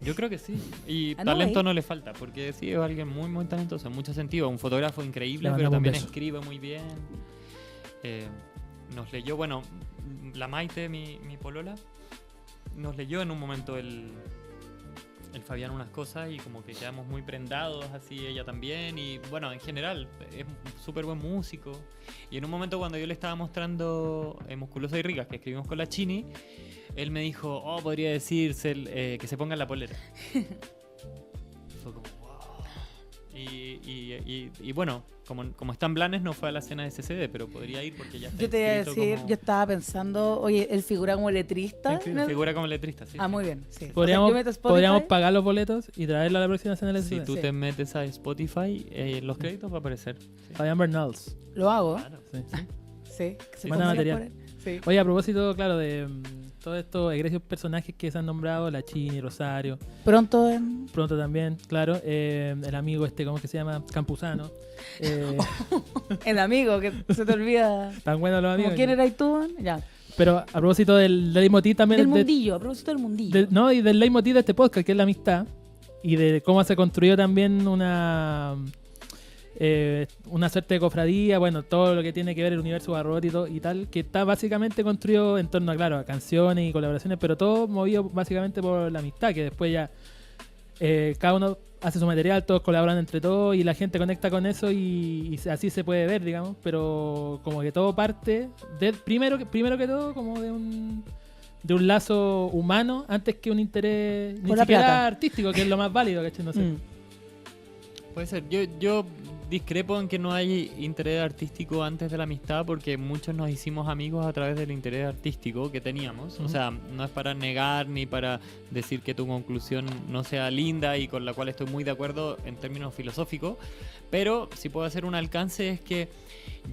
Yo creo que sí. Y Ah, no, talento ahí. no le falta, porque sí, es alguien muy, muy talentoso en muchos sentidos. Un fotógrafo increíble, Le pero mandamos un también beso. escribe muy bien. nos leyó, bueno, la Maite, mi polola, nos leyó en un momento el Fabián unas cosas y como que quedamos muy prendados, así ella también, y bueno, en general es súper buen músico. Y en un momento cuando yo le estaba mostrando Musculosa y Ricas, que escribimos con la Chini, él me dijo, podría decirse que se ponga la polera. Fue como, wow. Y bueno, como está en Blanes, no fue a la cena de ese CD, pero podría ir porque ya está. Yo te iba a inscrito decir, como- yo estaba pensando, oye, él figura como letrista. ¿no? Figura como letrista, sí. Ah, muy bien, sí. Podríamos, O sea, yo meto Spotify. podríamos pagar los boletos y traerlo a la próxima cena del Si SCD. tú Sí. te metes a Spotify, los créditos va a aparecer. Sí. Fabián Bernals. Lo hago, Claro. Sí. sí. Que se Manda ponga material. por él. Sí. Oye, a propósito, claro, de todos estos egregios personajes que se han nombrado, la Chini, Rosario, Pronto en... pronto también, claro, el amigo ¿cómo es que se llama? Campuzano. El amigo, que se te olvida. Tan buenos los amigos. ¿Cómo quién eras tú? Ya. Pero a propósito del leitmotiv también... Del de- mundillo, a propósito del mundillo. no, y del leitmotiv de este podcast, que es la amistad, y de cómo se construyó también una suerte de cofradía, bueno, todo lo que tiene que ver el universo Barrot y tal, que está básicamente construido en torno a, claro, a canciones y colaboraciones, pero todo movido básicamente por la amistad, que después ya cada uno hace su material, todos colaboran entre todos y la gente conecta con eso y así se puede ver, digamos, pero como que todo parte de, primero que todo como de un lazo humano antes que un interés ni Por la siquiera plata. artístico, que es lo más válido, ¿cachai? No sé. Mm. Puede ser. Yo discrepo en que no hay interés artístico antes de la amistad porque muchos nos hicimos amigos a través del interés artístico que teníamos. O sea, no es para negar ni para decir que tu conclusión no sea linda y con la cual estoy muy de acuerdo en términos filosóficos, pero si puedo hacer un alcance es que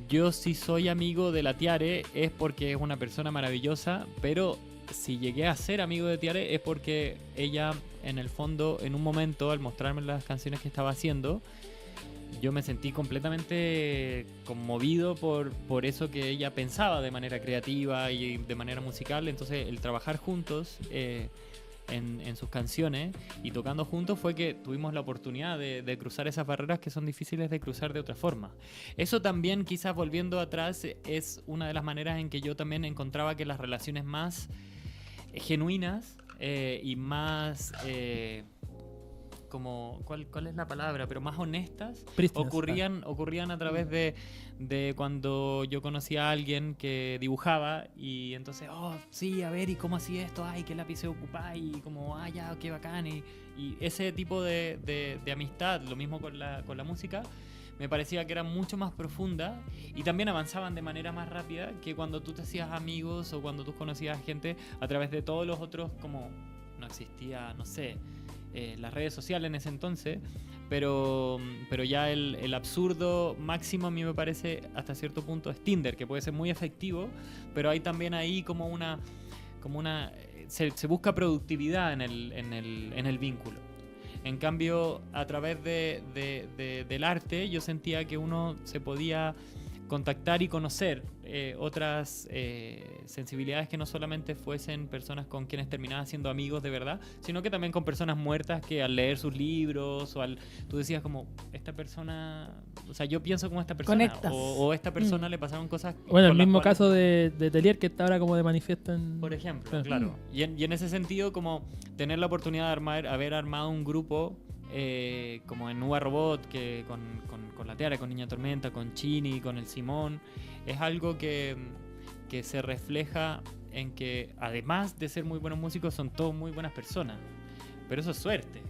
yo si soy amigo de la Tiare es porque es una persona maravillosa, pero si llegué a ser amigo de Tiare es porque ella en el fondo en un momento al mostrarme las canciones que estaba haciendo yo me sentí completamente conmovido por eso que ella pensaba de manera creativa y de manera musical. Entonces el trabajar juntos en sus canciones y tocando juntos fue que tuvimos la oportunidad de cruzar esas barreras que son difíciles de cruzar de otra forma. Eso también, quizás volviendo atrás, es una de las maneras en que yo también encontraba que las relaciones más genuinas y más como ¿cuál es la palabra? Pero más honestas Prístinas, ocurrían a través de cuando yo conocía a alguien que dibujaba y entonces, sí, a ver, ¿y cómo hacía esto? Ay, qué lápiz se ocupa y como, ya, qué bacán y ese tipo de amistad, lo mismo con la música, me parecía que era mucho más profunda y también avanzaban de manera más rápida que cuando tú te hacías amigos o cuando tú conocías gente a través de todos los otros, como no existía, no sé, las redes sociales en ese entonces, pero ya el absurdo máximo a mí me parece hasta cierto punto es Tinder, que puede ser muy efectivo, pero hay también ahí como una se busca productividad en el vínculo. En cambio, a través del arte yo sentía que uno se podía contactar y conocer otras sensibilidades que no solamente fuesen personas con quienes terminabas siendo amigos de verdad, sino que también con personas muertas que al leer sus libros o tú decías como, esta persona, o sea, yo pienso como esta persona Conectas. o esta persona le pasaron cosas. Bueno, el con las mismo cuales- caso de Telier, que está ahora como de manifiesto en... por ejemplo, Claro. claro. Y en ese sentido, como tener la oportunidad de haber armado un grupo como en Nueva Robot, que con la Tiara, con Niña Tormenta, con Chini, con el Simón, es algo que se refleja en que además de ser muy buenos músicos, son todos muy buenas personas. Pero eso es suerte.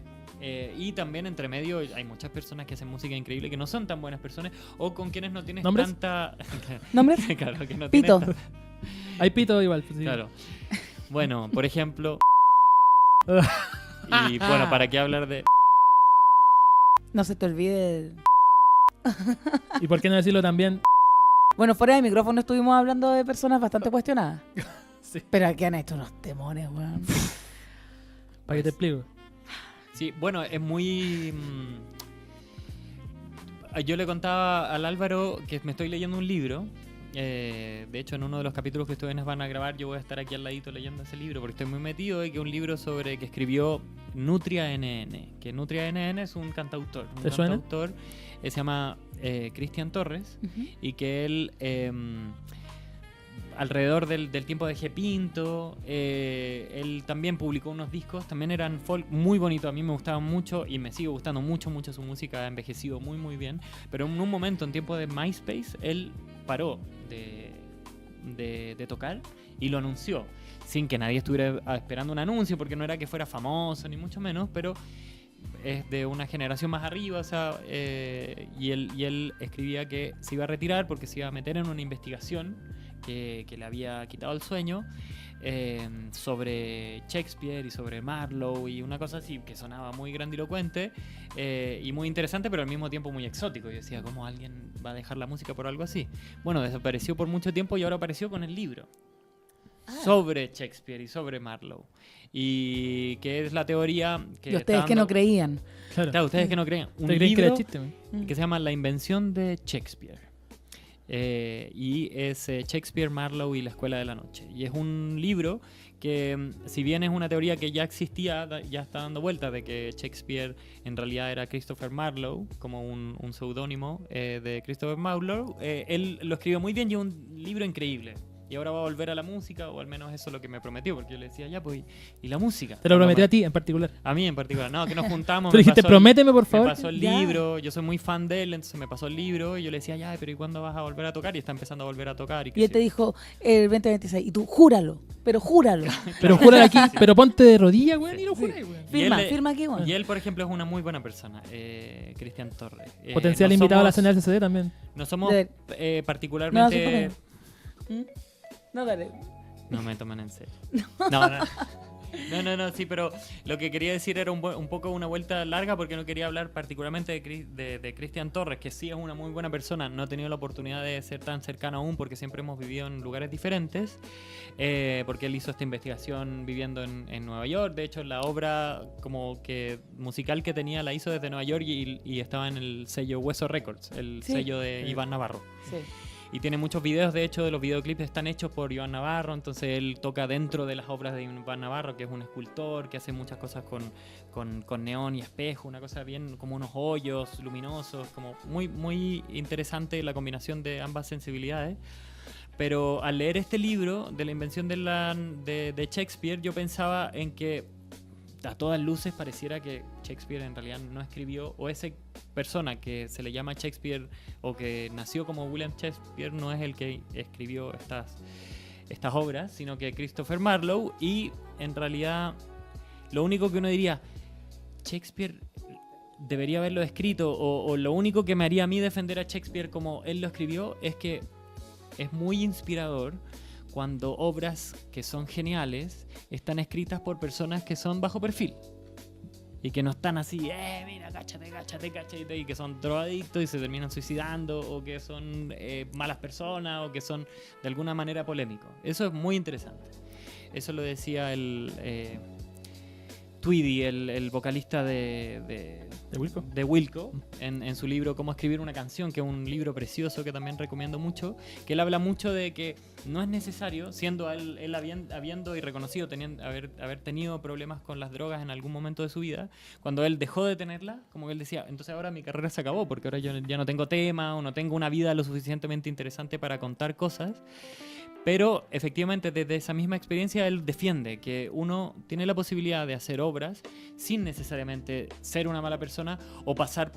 Y también entre medio hay muchas personas que hacen música increíble que no son tan buenas personas o con quienes no tienes ¿Nombres? tanta... ¿Nombres? Claro, que no Pito. tienes Hay pito igual. Pues, sí. Claro. Bueno, por ejemplo. Y bueno, ¿para qué hablar de.? No se te olvide. ¿Y por qué no decirlo también? Bueno, fuera de micrófono estuvimos hablando de personas bastante cuestionadas. Sí. Pero aquí han hecho unos temones, weón. Para que te explico. Sí, bueno, es muy. Yo le contaba al Álvaro que me estoy leyendo un libro. De hecho, en uno de los capítulos que ustedes nos van a grabar, yo voy a estar aquí al ladito leyendo ese libro porque estoy muy metido. Y que es un libro que escribió Nutria NN. Que Nutria NN es un cantautor. Un ¿Te suena? cantautor se llama Cristian Torres. Ujú. Y que él alrededor del tiempo de G. Pinto. Él también publicó unos discos, también eran folk muy bonitos, a mí me gustaban mucho y me sigue gustando mucho su música, ha envejecido muy muy bien, pero en un momento, en tiempo de MySpace, él paró de tocar y lo anunció, sin que nadie estuviera esperando un anuncio, porque no era que fuera famoso ni mucho menos, pero es de una generación más arriba, o sea, y él escribía que se iba a retirar porque se iba a meter en una investigación que le había quitado el sueño, sobre Shakespeare y sobre Marlowe y una cosa así que sonaba muy grandilocuente y muy interesante, pero al mismo tiempo muy exótico. Yo decía, ¿cómo alguien va a dejar la música por algo así? Bueno, desapareció por mucho tiempo y ahora apareció con el libro sobre Shakespeare y sobre Marlowe, y que es la teoría que Y ustedes que no creían. Claro, ustedes que no creían. Un ¿Te crees que era libro chiste, man? que se llama La invención de Shakespeare. Y es Shakespeare, Marlowe y la Escuela de la Noche. Y es un libro que, si bien es una teoría que ya existía, ya está dando vueltas, de que Shakespeare en realidad era Christopher Marlowe, como un seudónimo de Christopher Marlowe, él lo escribió muy bien y es un libro increíble. Y ahora va a volver a la música, o al menos eso es lo que me prometió, porque yo le decía, ya, pues, ¿y la música? Te lo prometió a ti en particular. A mí en particular, no, que nos juntamos. Tú dijiste, prométeme, por Me favor. pasó el Ya. libro, yo soy muy fan de él, entonces me pasó el libro y yo le decía, ya, pero ¿y cuándo vas a volver a tocar? Y está empezando a volver a tocar. Y él te dijo el 2026. Y tú, júralo. Pero júralo. Pero jura aquí, pero ponte de rodillas, güey, y lo Sí. juráis, güey. Firma, él, firma aquí, bueno. Y él, por ejemplo, es una muy buena persona, Cristian Torres. Potencial no invitado a la somos- cena del CCD también. No somos De- particularmente... No, dale. No me tomen en serio. No, sí, pero lo que quería decir era un poco una vuelta larga, porque no quería hablar particularmente de Cristian Torres, que sí es una muy buena persona. No he tenido la oportunidad de ser tan cercano aún, porque siempre hemos vivido en lugares diferentes, porque él hizo esta investigación viviendo en Nueva York. De hecho, la obra como que musical que tenía la hizo desde Nueva York y estaba en el sello Hueso Records, el Sí. sello de Sí. Iván Navarro. Sí. Y tiene muchos videos, de hecho, de los videoclips están hechos por Iván Navarro, entonces él toca dentro de las obras de Iván Navarro, que es un escultor, que hace muchas cosas con neón y espejo, una cosa bien como unos hoyos luminosos, como muy, muy interesante la combinación de ambas sensibilidades. Pero al leer este libro de la invención de Shakespeare, yo pensaba en que a todas luces pareciera que Shakespeare en realidad no escribió, o esa persona que se le llama Shakespeare o que nació como William Shakespeare no es el que escribió estas obras, sino que Christopher Marlowe. Y en realidad lo único que uno diría, Shakespeare debería haberlo escrito, o lo único que me haría a mí defender a Shakespeare como él lo escribió, es que es muy inspirador cuando obras que son geniales están escritas por personas que son bajo perfil y que no están así, mira, cáchate, y que son drogadictos y se terminan suicidando, o que son malas personas, o que son de alguna manera polémicos. Eso es muy interesante. Eso lo decía el Tweedy, el vocalista ¿De Wilco? de Wilco, en su libro Cómo escribir una canción, que es un libro precioso que también recomiendo mucho, que él habla mucho de que no es necesario, siendo él habiendo y reconocido haber tenido problemas con las drogas en algún momento de su vida, cuando él dejó de tenerlas, como que él decía, entonces ahora mi carrera se acabó, porque ahora yo ya no tengo tema, o no tengo una vida lo suficientemente interesante para contar cosas. Pero efectivamente desde esa misma experiencia él defiende que uno tiene la posibilidad de hacer obras sin necesariamente ser una mala persona o pasar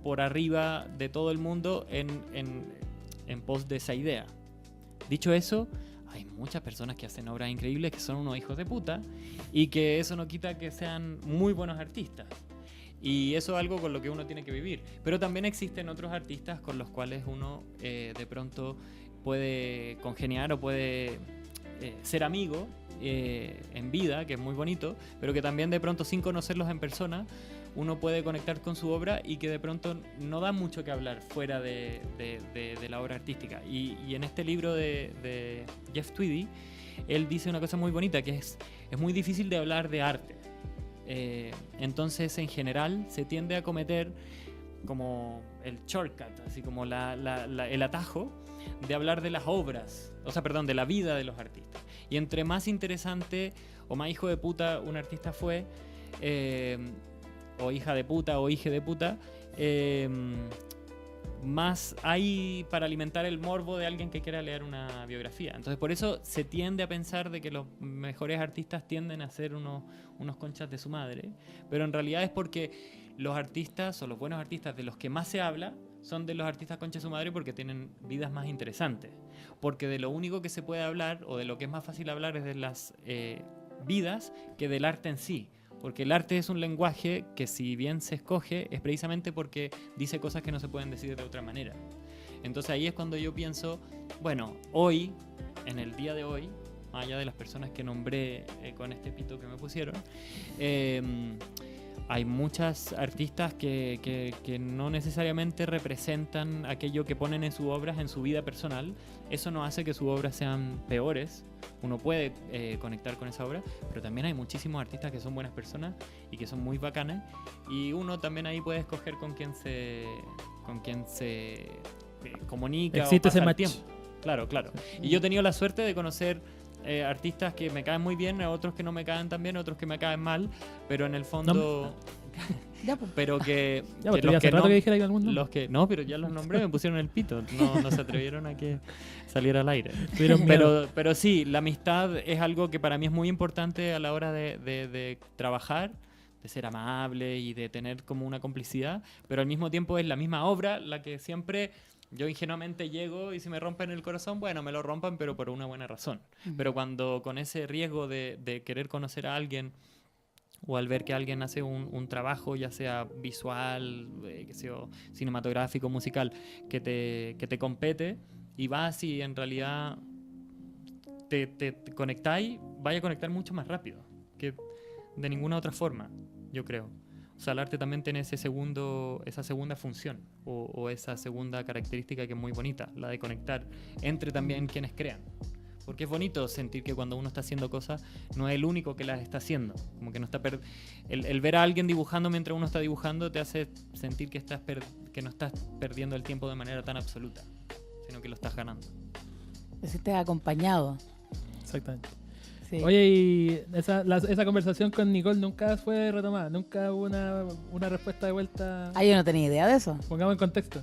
por arriba de todo el mundo en pos de esa idea. Dicho eso, hay muchas personas que hacen obras increíbles que son unos hijos de puta, y que eso no quita que sean muy buenos artistas. Y eso es algo con lo que uno tiene que vivir. Pero también existen otros artistas con los cuales uno de pronto puede congeniar o puede ser amigo en vida, que es muy bonito, pero que también de pronto, sin conocerlos en persona, uno puede conectar con su obra y que de pronto no da mucho que hablar fuera de la obra artística. Y en este libro de Jeff Tweedy, él dice una cosa muy bonita, que es muy difícil de hablar de arte. Entonces, en general, se tiende a cometer como el shortcut, así como el atajo de hablar de las obras, de la vida de los artistas. Y entre más interesante o más hijo de puta un artista fue, o hija de puta o hije de puta, más hay para alimentar el morbo de alguien que quiera leer una biografía. Entonces por eso se tiende a pensar de que los mejores artistas tienden a ser unos conchas de su madre, pero en realidad es porque los artistas o los buenos artistas de los que más se habla son de los artistas conchas de su madre porque tienen vidas más interesantes. Porque de lo único que se puede hablar o de lo que es más fácil hablar es de las vidas que del arte en sí. Porque el arte es un lenguaje que si bien se escoge es precisamente porque dice cosas que no se pueden decir de otra manera. Entonces ahí es cuando yo pienso, bueno, hoy, en el día de hoy, más allá de las personas que nombré con este pito que me pusieron, hay muchas artistas que no necesariamente representan aquello que ponen en sus obras, en su vida personal. Eso no hace que sus obras sean peores. Uno puede conectar con esa obra, pero también hay muchísimos artistas que son buenas personas y que son muy bacanas. Y uno también ahí puede escoger con quién se comunica. Existe o pasa ese el match. tiempo. Claro, claro. Y yo he tenido la suerte de conocer artistas que me caen muy bien, otros que no me caen tan bien, otros que me caen mal, pero en el fondo... Ya, pues. pero que, Ya, que porque ya hace rato que dijera que algún nombre. los que no, pero ya los nombré, me pusieron el pito, no se atrevieron a que saliera al aire. Tuvieron miedo. Pero sí, la amistad es algo que para mí es muy importante a la hora de trabajar, de ser amable y de tener como una complicidad, pero al mismo tiempo es la misma obra la que siempre yo ingenuamente llego y si me rompen el corazón, bueno, me lo rompan, pero por una buena razón. Pero cuando con ese riesgo de querer conocer a alguien o al ver que alguien hace un trabajo, ya sea visual, que sea cinematográfico, musical, que te compete y vas y en realidad te conectáis, vaya a conectar mucho más rápido que de ninguna otra forma, yo creo. O sea, el arte también tiene esa segunda función o esa segunda característica que es muy bonita, la de conectar entre también quienes crean. Porque es bonito sentir que cuando uno está haciendo cosas no es el único que las está haciendo. Como que no está el ver a alguien dibujando mientras uno está dibujando te hace sentir que no estás perdiendo el tiempo de manera tan absoluta, sino que lo estás ganando. Te sientes acompañado. Exactamente. Sí. Oye, y esa conversación con Nicole nunca fue retomada, nunca hubo una respuesta de vuelta. Ah, yo no tenía idea de eso. Pongamos en contexto.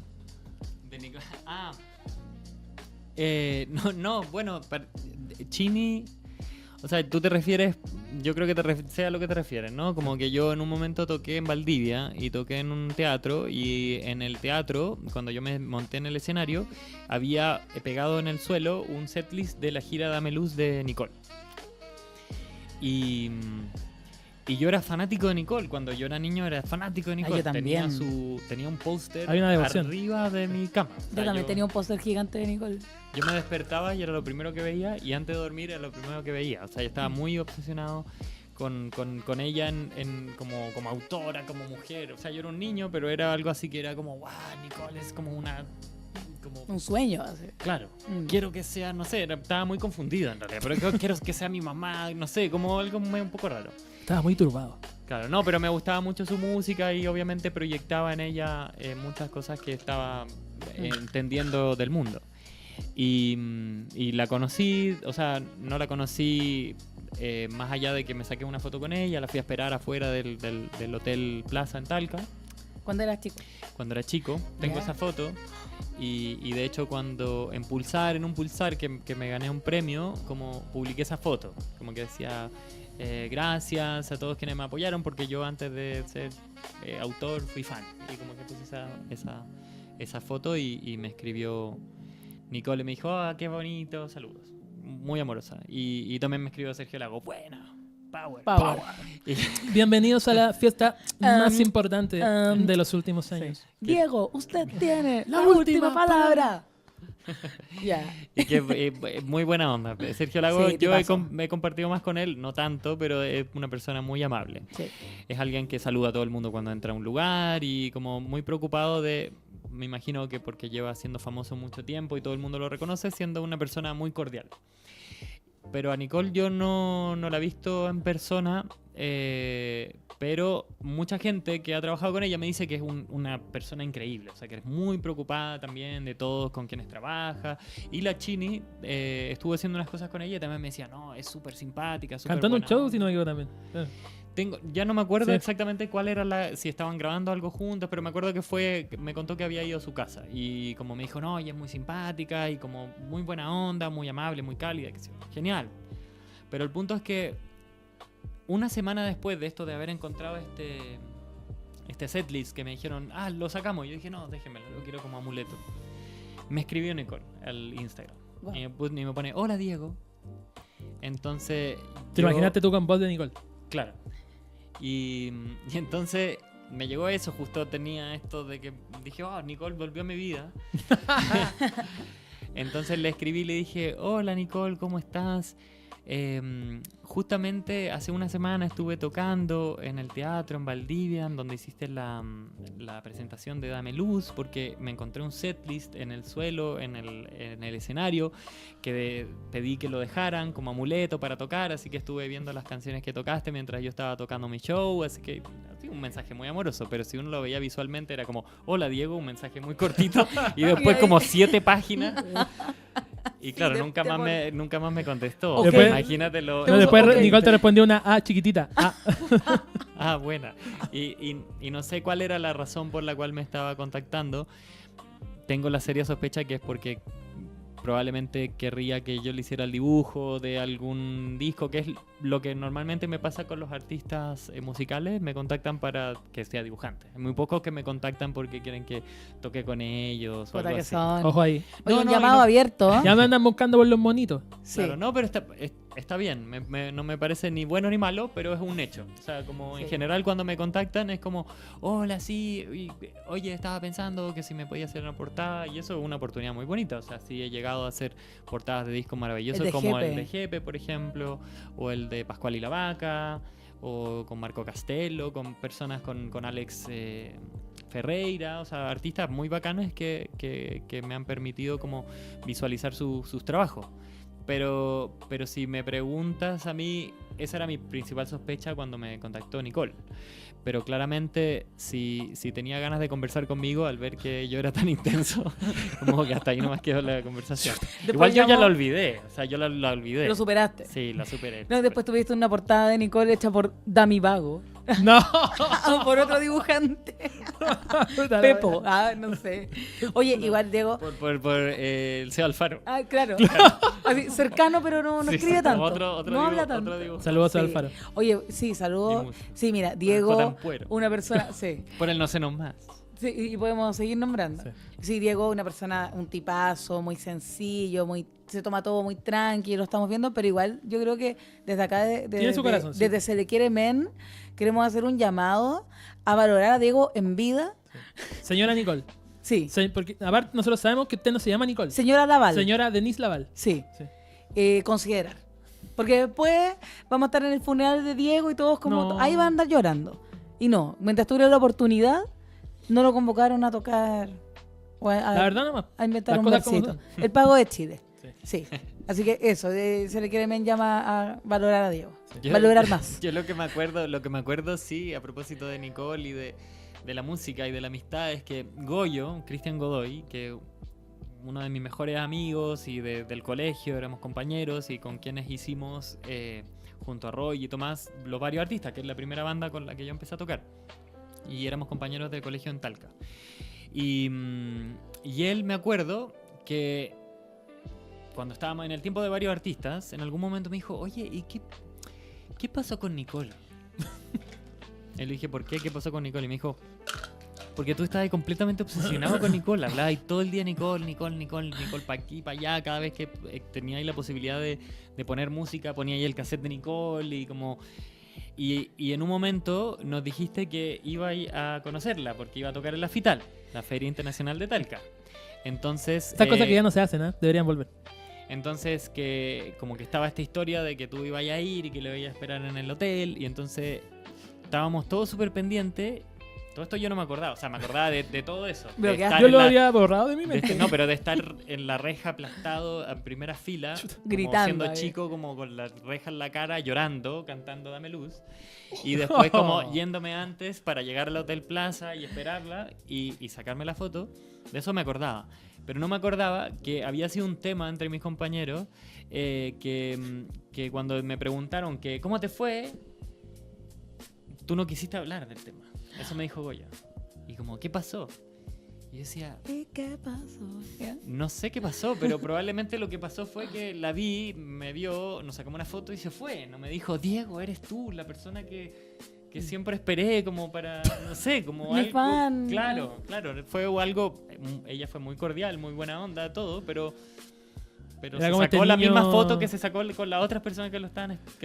Bueno, Chini, o sea, tú te refieres, yo creo que sé a lo que te refieres, ¿no? Como que yo en un momento toqué en Valdivia y toqué en un teatro y en el teatro, cuando yo me monté en el escenario, había pegado en el suelo un setlist de la gira Dame Luz de Nicole. Y yo era fanático de Nicole. Cuando yo era niño era fanático de Nicole. yo también. Tenía un póster Hay una devoción. arriba de mi cama. O Yo sea, también tenía un póster gigante de Nicole. yo me despertaba y era lo primero que veía. Y antes de dormir era lo primero que veía. O sea, yo estaba muy obsesionado con ella como autora, como mujer. O sea, yo era un niño, pero era algo así que era como, wow, Nicole es como una... Un sueño. Así. Claro, quiero que sea, no sé, estaba muy confundido en realidad, pero quiero que sea mi mamá, no sé, como algo un poco raro. Estaba muy turbado. Claro, no, pero me gustaba mucho su música y obviamente proyectaba en ella muchas cosas que estaba entendiendo del mundo. Y la conocí, o sea, no la conocí más allá de que me saqué una foto con ella, la fui a esperar afuera del Hotel Plaza en Talca. ¿Cuándo eras chico? Cuando era chico, tengo Ya. esa foto y de hecho cuando en un pulsar que me gané un premio, como publiqué esa foto, como que decía gracias a todos quienes me apoyaron porque yo antes de ser autor fui fan y como que puse esa foto y me escribió Nicole y me dijo, qué bonito, saludos, muy amorosa y también me escribió Sergio Lago, buena. Power. Y- Bienvenidos a la fiesta más importante um, de los últimos años. Diego, usted tiene la última palabra. Ya. Y que muy buena onda. Sergio Lago, Sí, yo tipazo. me he compartido más con él, no tanto, pero es una persona muy amable. Sí. Es alguien que saluda a todo el mundo cuando entra a un lugar y como muy preocupado me imagino que porque lleva siendo famoso mucho tiempo y todo el mundo lo reconoce, siendo una persona muy cordial. Pero a Nicole yo no la he visto en persona, pero mucha gente que ha trabajado con ella me dice que es una persona increíble, o sea que es muy preocupada también de todos con quienes trabaja. Y la Chini, estuve haciendo unas cosas con ella y también me decía, no, es súper simpática, súper Cantando un buena show, onda. si no me equivoco también. Ya no me acuerdo Sí. exactamente cuál era si estaban grabando algo juntos, pero me acuerdo que me contó que había ido a su casa y como me dijo, no, ella es muy simpática y como muy buena onda, muy amable, muy cálida, que sí, genial. Pero el punto es que una semana después de esto de haber encontrado este setlist que me dijeron, lo sacamos, yo dije, no, déjenmelo, lo quiero como amuleto. Me escribió Nicole al Instagram Wow. y me pone, hola Diego. Entonces ¿Te imaginaste tú con voz de Nicole? Claro. Y entonces me llegó eso, justo tenía esto de que dije, Nicole volvió a mi vida. Entonces le escribí y le dije, hola Nicole, ¿cómo estás? Justamente hace una semana estuve tocando en el teatro en Valdivia, en donde hiciste la presentación de Dame Luz, porque me encontré un setlist en el suelo, en el escenario, que pedí que lo dejaran como amuleto para tocar, así que estuve viendo las canciones que tocaste mientras yo estaba tocando mi show, así que un mensaje muy amoroso, pero si uno lo veía visualmente era como, hola Diego, un mensaje muy cortito, y después como 7 páginas. Y claro, Sí, nunca más me contestó. Ok. Después- Imagínatelo. No, después Ok. Nicole te respondió una A chiquitita. Buena. Y no sé cuál era la razón por la cual me estaba contactando. Tengo la seria sospecha que es porque probablemente querría que yo le hiciera el dibujo de algún disco, que es lo que normalmente me pasa con los artistas musicales. Me contactan para que sea dibujante. Hay muy pocos que me contactan porque quieren que toque con ellos o Puta algo que así. son. Ojo ahí. Oye, No, un no, llamado y no- abierto. Ya me andan buscando por los monitos. Sí. Claro, no, pero está bien, no me parece ni bueno ni malo, pero es un hecho. O sea, como Sí. en general cuando me contactan es como, hola, sí, oye, estaba pensando que si me podía hacer una portada, y eso es una oportunidad muy bonita. O sea, sí he llegado a hacer portadas de discos maravillosos El de como Jepe. el de Jepe, por ejemplo, o el de Pascual y la Vaca, o con Marco Castelo, con personas con Alex Ferreira, o sea, artistas muy bacanes que me han permitido como visualizar sus trabajos. Pero si me preguntas a mí, esa era mi principal sospecha cuando me contactó Nicole. Pero claramente, si tenía ganas de conversar conmigo, al ver que yo era tan intenso, como que hasta ahí nomás quedó la conversación. Después Igual yo ya llamó- la olvidé, o sea, yo la olvidé. Lo superaste. Sí, la superé. No, después tuviste una portada de Nicole hecha por Dami Vago. No. por otro dibujante. Pepo. No sé. Oye, igual Diego. Por el Seo Alfaro. Claro. Así, cercano, pero no Sí, escribe sí, tanto. otro no habla dibujo, tanto. otro dibujo. Saludos a Sí. Alfaro. Oye, sí, saludos. Y música. Sí, mira, J. Diego, Ampuero. una persona, sí. Por el No sé más. Sí, y podemos seguir nombrando. Sí. Sí, Diego, una persona, un tipazo, muy sencillo, se toma todo muy tranquilo, lo estamos viendo, pero igual yo creo que desde acá, Tiene su corazón, sí. desde Se Le Quiere Men, queremos hacer un llamado a valorar a Diego en vida. Señora Nicole. Sí. Porque aparte nosotros sabemos que usted no se llama Nicole. Señora Laval. Señora Denise Laval. Sí. Sí. Considerar. Porque después vamos a estar en el funeral de Diego y todos como... No. Ahí van a andar llorando. Y no, mientras tuvieron la oportunidad, no lo convocaron a tocar o La verdad nomás. a inventar Las un cosas como versito. El pago de Chile. Sí. Sí. Así que eso, Se Le Quiere Men llama a valorar a Diego. Yo- Valorar más. Yo lo que me acuerdo, sí, a propósito de Nicole y de la música y de la amistad, es que Goyo, Cristian Godoy, que uno de mis mejores amigos y del colegio, éramos compañeros y con quienes hicimos, junto a Roy y Tomás, los varios artistas, que es la primera banda con la que yo empecé a tocar. Y éramos compañeros de colegio en Talca. Y él, me acuerdo que cuando estábamos en el tiempo de varios artistas, en algún momento me dijo, oye, ¿y qué pasó con Nicole? Y le dije, ¿por qué? ¿Qué pasó con Nicole? Y me dijo, porque tú estabas completamente obsesionado con Nicole. Hablabas todo el día Nicole, para aquí, para allá. Cada vez que tenía ahí la posibilidad de poner música, ponía ahí el cassette de Nicole y como... Y en un momento nos dijiste que iba a conocerla porque iba a tocar en la FITAL, la Feria Internacional de Talca. Entonces... Estas cosas que ya no se hacen, ¿eh? Deberían volver. Entonces, que como que estaba esta historia de que tú ibas a ir y que le ibas a esperar en el hotel. Y entonces estábamos todos súper pendientes. Todo esto yo no me acordaba. O sea, me acordaba de todo eso. De Pero que estar Yo en lo la- había borrado de mi de mente. no, pero de estar en la reja aplastado en primera fila, como Gritando siendo ahí. chico, como con la reja en la cara, llorando, cantando Dame Luz. Y después como yéndome antes para llegar al Hotel Plaza y esperarla y sacarme la foto. De eso me acordaba. Pero no me acordaba que había sido un tema entre mis compañeros que cuando me preguntaron que ¿cómo te fue? tú no quisiste hablar del tema. Eso me dijo Goya. Y como, ¿qué pasó? Y yo decía, ¿Y qué pasó? ¿Ya? no sé qué pasó, pero probablemente lo que pasó fue que la vi, me vio, nos sacamos una foto y se fue. No me dijo, Diego, eres tú, la persona que siempre esperé como para, no sé, como Mi algo. fan. Claro, fue algo, ella fue muy cordial, muy buena onda, todo, pero Era se como sacó este la niño- misma foto que se sacó con las otras personas que la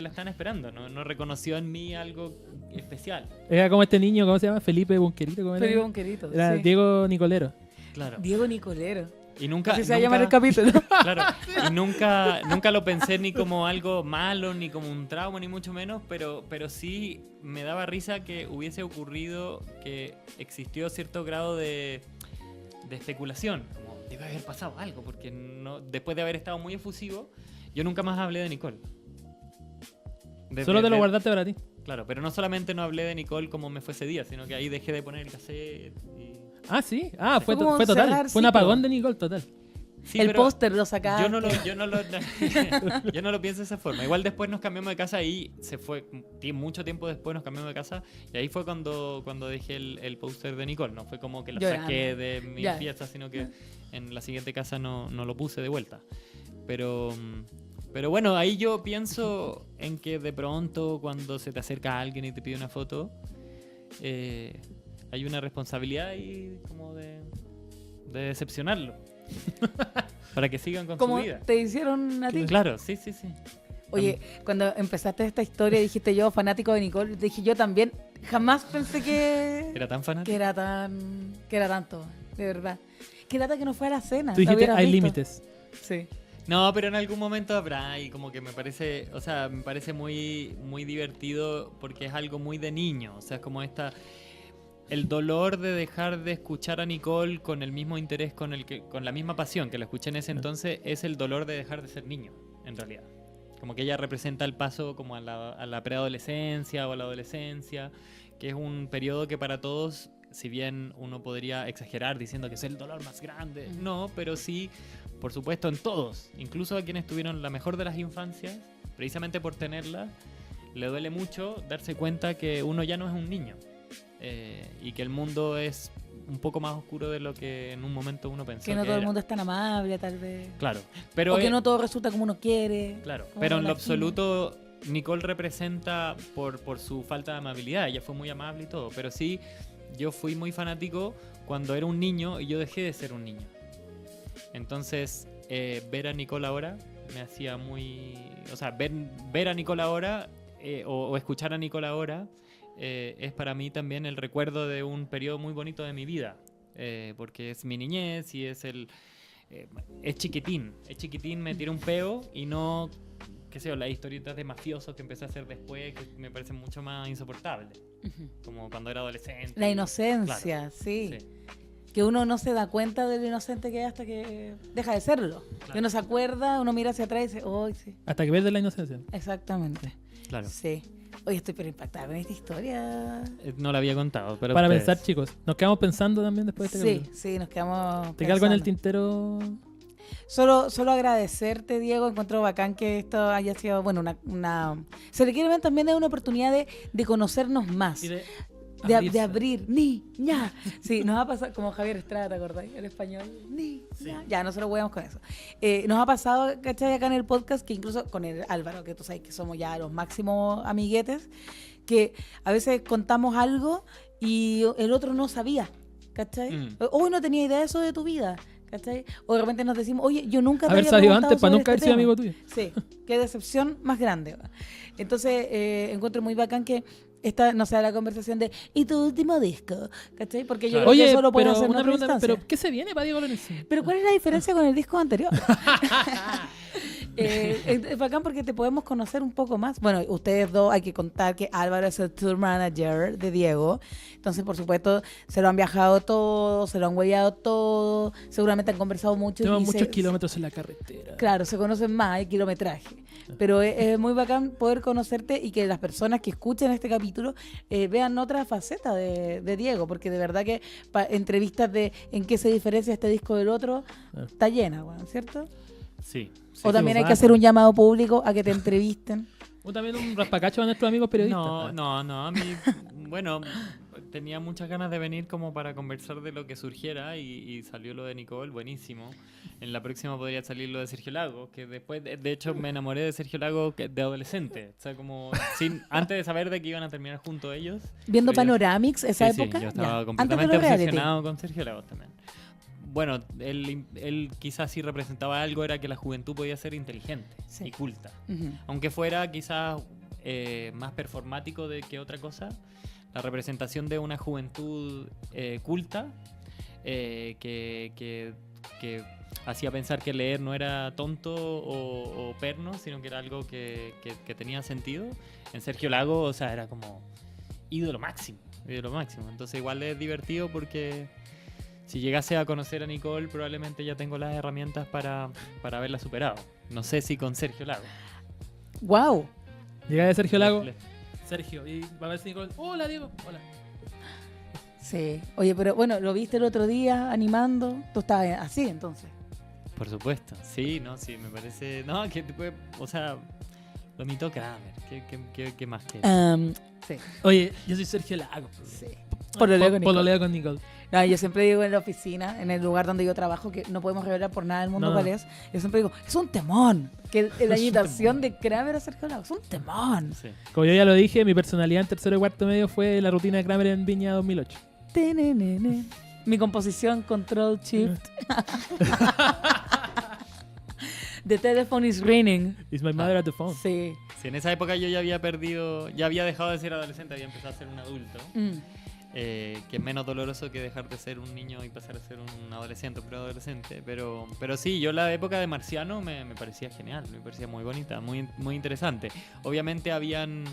estaban esperando. No reconoció en mí algo especial. Era como este niño, ¿cómo se llama? Felipe Bunquerito. ¿Cómo era? Felipe Bonquerito. Era Sí. Diego Nicolero. Claro. Diego Nicolero. Y nunca, Así se va a llamar el capítulo. claro, y nunca lo pensé ni como algo malo, ni como un trauma, ni mucho menos, pero sí me daba risa que hubiese ocurrido que existió cierto grado de especulación. Como debe haber pasado algo, porque después de haber estado muy efusivo, yo nunca más hablé de Nicole. Solo te lo guardaste para ti. Claro, pero no solamente no hablé de Nicole como me fue ese día, sino que ahí dejé de poner el cassette y... Ah, sí. Ah, Fue como fue total. cerrar Fue un ciclo. apagón de Nicole total. Sí, El pero póster lo sacaste. yo no lo pienso de esa forma. Igual después nos cambiamos de casa y se fue mucho tiempo después nos cambiamos de casa y ahí fue cuando dejé el póster de Nicole. No fue como que lo Llorando. saqué de mi Ya. fiesta, sino que en la siguiente casa no lo puse de vuelta. Pero bueno, ahí yo pienso en que de pronto cuando se te acerca alguien y te pide una foto, hay una responsabilidad ahí como de decepcionarlo. Para que sigan con Como su vida. te hicieron a ti. Claro, sí. Oye, cuando empezaste esta historia dijiste yo, fanático de Nicole, dije yo también, jamás pensé que Era tan fanático. que era tanto, de verdad. Qué lata que no fue a la cena. Tú la dijiste, hubieras hay visto. límites. Sí. No, pero en algún momento habrá y como que me parece muy, muy divertido porque es algo muy de niño. O sea, es como el dolor de dejar de escuchar a Nicole con el mismo interés con la misma pasión que la escuché en ese entonces, es el dolor de dejar de ser niño, en realidad. Como que ella representa el paso como a la preadolescencia o a la adolescencia, que es un periodo que para todos, si bien uno podría exagerar diciendo que es el dolor más grande, no, pero sí, por supuesto, en todos, incluso a quienes tuvieron la mejor de las infancias, precisamente por tenerla, le duele mucho darse cuenta que uno ya no es un niño. Y que el mundo es un poco más oscuro de lo que en un momento uno pensó Que no que todo el era. mundo es tan amable, tal vez. Claro, pero O que no todo resulta como uno quiere. claro, como pero en la lo Gina. absoluto Nicole representa por su falta de amabilidad. Ella fue muy amable y todo, pero sí yo fui muy fanático cuando era un niño y yo dejé de ser un niño. Entonces ver a Nicole ahora me hacía muy, o sea, ver a Nicole ahora o escuchar a Nicole ahora es para mí también el recuerdo de un periodo muy bonito de mi vida, porque es mi niñez y es es chiquitín, me tiré un peo y no, qué sé yo, las historietas de mafiosos que empecé a hacer después que me parecen mucho más insoportables, Ujú. como cuando era adolescente. La inocencia, sí. Que uno no se da cuenta de lo inocente que es hasta que deja de serlo. Que uno se acuerda, uno mira hacia atrás y dice, oh, sí. Hasta que pierde la inocencia. Exactamente. Claro. Sí. Oye, estoy pero impactada con esta historia. No la había contado, pero Para ustedes. pensar, chicos. Nos quedamos pensando también después de este Sí, capítulo. sí, nos quedamos. ¿Te queda algo en el pensando. tintero? Solo agradecerte, Diego. Encuentro bacán que esto haya sido, bueno, Se requiere ver también es una oportunidad de conocernos más. Y De abrir, niña. Sí, nos ha pasado, como Javier Estrada, ¿te acordás? El español, niña. Ya, nosotros huevamos con eso. Nos ha pasado, ¿cachai? Acá en el podcast, que incluso con el Álvaro, que tú sabes que somos ya los máximos amiguetes, que a veces contamos algo y el otro no sabía, ¿cachai? Hoy no tenía idea de eso de tu vida, ¿cachai? O de repente nos decimos, oye, yo nunca te Haber había sabido preguntado antes para sobre nunca haber este sido tema. amigo tuyo. Sí, qué decepción más grande. ¿va? Entonces, encuentro muy bacán que esta no sea la conversación de ¿y tu último disco? ¿Cachai? Porque yo Claro. creo que Oye, eso lo puede pero hacer en una otra pregunta, instancia. ¿pero qué se viene para Diego Lorenzo? Pero ¿cuál es la diferencia con el disco anterior? Es bacán porque te podemos conocer un poco más. Bueno, ustedes dos, hay que contar que Álvaro es el tour manager de Diego. Entonces, por supuesto, se lo han viajado todo, se lo han huellado todo. Seguramente han conversado mucho. Tenemos y muchos kilómetros en la carretera. Claro, se conocen más, hay kilometraje. Pero es muy bacán poder conocerte y que las personas que escuchen este capítulo vean otra faceta de Diego, porque de verdad que entrevistas de en qué se diferencia este disco del otro, Claro. está llena, bueno, ¿cierto? Sí. O también hay pues, que hacer un llamado público a que te entrevisten. También un raspacacho a nuestros amigos periodistas. No, a mí, bueno, tenía muchas ganas de venir como para conversar de lo que surgiera y salió lo de Nicole, buenísimo. En la próxima podría salir lo de Sergio Lago, que después, de hecho, me enamoré de Sergio Lago de adolescente. O sea, como antes de saber de que iban a terminar juntos ellos. Viendo pero yo- Panoramix esa Sí, época. yo estaba ya. completamente Antes de los reality. obsesionado con Sergio Lago también. Bueno, él quizás sí representaba algo, era que la juventud podía ser inteligente Sí. y culta. Ujú. Aunque fuera quizás más performático de que otra cosa, la representación de una juventud culta que hacía pensar que leer no era tonto o perno, sino que era algo que tenía sentido. En Sergio Lago, o sea, era como ídolo máximo. Entonces igual es divertido porque si llegase a conocer a Nicole, probablemente ya tengo las herramientas para haberla superado. No sé si con Sergio Lago. Wow. Llega de Sergio Lago. Sergio. Y va a ver si Nicole. Hola, Diego. Hola. Sí. Oye, pero bueno, lo viste el otro día animando. Tú estabas así entonces. Por supuesto. Sí, me parece... No, que o sea, lo imitó Kramer. ¿Qué más que eso? Sí. Oye, yo soy Sergio Lago. Sí. Pololeo con Nicole. Pololeo con Nicole. No, yo siempre digo en la oficina, en el lugar donde yo trabajo, que no podemos revelar por nada del mundo No. cuál es. Yo siempre digo, es un temón. Que la un imitación de Kramer a Sergio Lago es un temón. Sí. Como yo ya lo dije, mi personalidad en tercero y cuarto medio fue la rutina de Kramer en Viña 2008. Tenenene. Mi composición, Control Shift. The telephone is ringing. Is my mother at the phone. Sí. Sí, en esa época yo ya había dejado de ser adolescente, había empezado a ser un adulto. Que es menos doloroso que dejar de ser un niño y pasar a ser un adolescente, un preadolescente. Pero sí, yo la época de Marciano me parecía genial, me parecía muy bonita, muy, muy interesante. Obviamente habían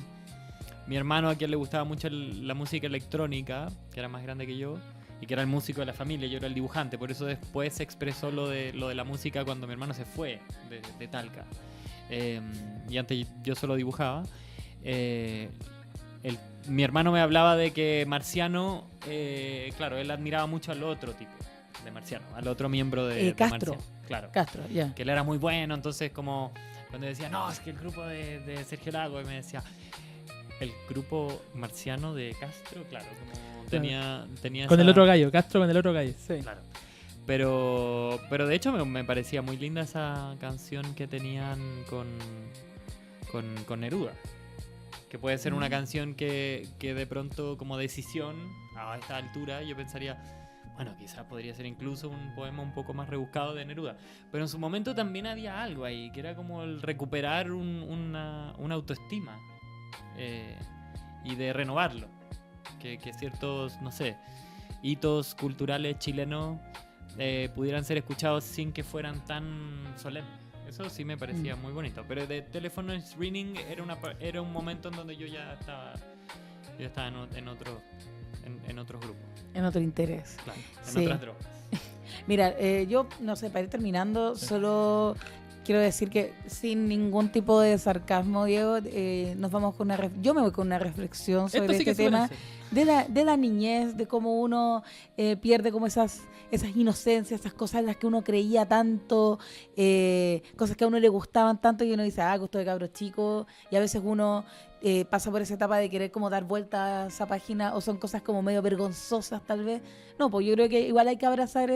mi hermano, a quien le gustaba mucho la música electrónica, que era más grande que yo, y que era el músico de la familia, yo era el dibujante. Por eso después se expresó lo de la música cuando mi hermano se fue de Talca. Y antes yo solo dibujaba. Mi hermano me hablaba de que Marciano, claro, él admiraba mucho al otro tipo de Marciano, al otro miembro de Castro. Marciano. Claro, Castro, ya. que él era muy bueno, entonces como cuando decía, no, es que el grupo de Sergio Lago, y me decía, el grupo marciano de Castro, claro, como tenía Con esa- el otro gallo, Castro con el otro gallo. Sí. Claro. Pero de hecho me parecía muy linda esa canción que tenían con Neruda. Que puede ser una canción que de pronto como decisión a esta altura yo pensaría, bueno, quizás podría ser incluso un poema un poco más rebuscado de Neruda. Pero en su momento también había algo ahí, que era como el recuperar una autoestima y de renovarlo. Que ciertos, no sé, hitos culturales chilenos pudieran ser escuchados sin que fueran tan solemnes. Eso sí me parecía muy bonito. Pero de Telephone is Ringing era un momento en donde yo ya estaba en otros grupos, En otro interés. claro, en Sí. otras drogas. Mira, yo no sé, para ir terminando, solo quiero decir que sin ningún tipo de sarcasmo, Diego, nos vamos con yo me voy con una reflexión sobre Esto sí que este se tema merece. de la niñez, de cómo uno pierde como esas inocencias, esas cosas en las que uno creía tanto, cosas que a uno le gustaban tanto y uno dice, gusto de cabros chicos, y a veces uno pasa por esa etapa de querer como dar vuelta a esa página, o son cosas como medio vergonzosas tal vez. No, pues yo creo que igual hay que abrazar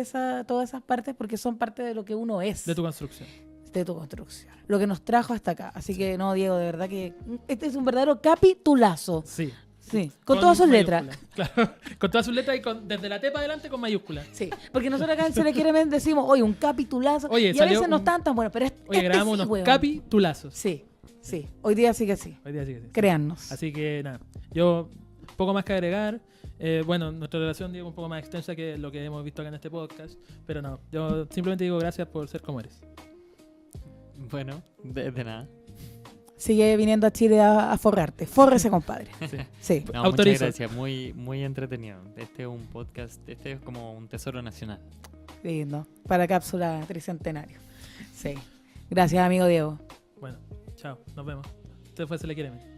todas esas partes porque son parte de lo que uno es. De tu construcción. De tu construcción. Lo que nos trajo hasta acá. Así que no, Diego, de verdad que este es un verdadero capitulazo. Sí. Sí, con todas sus letras. mayúsculas. Claro, con todas sus letras y desde la T para adelante con mayúsculas. Sí, porque nosotros acá en Se le quiere ver decimos, oye, un capitulazo. Oye, y a salió veces no un- están tan buenos, pero Oye, grabamos sí, unos weón. capitulazos. Sí, sí. Hoy día sí que sí. Hoy día sí que sí. Créannos. Así que nada, yo poco más que agregar. Bueno, nuestra relación, Diego, un poco más extensa que lo que hemos visto acá en este podcast. Pero no, yo simplemente digo gracias por ser como eres. Bueno, de nada. Sigue viniendo a Chile a forrarte. Fórrese, compadre. Sí. Sí. No, muchas Autorizo. gracias, muy, muy entretenido. Este es un podcast, este es como un tesoro nacional. Lindo. Para cápsula tricentenario. Sí. Gracias, amigo Diego. Bueno, chao, nos vemos. Usted fue Se le quiere ver.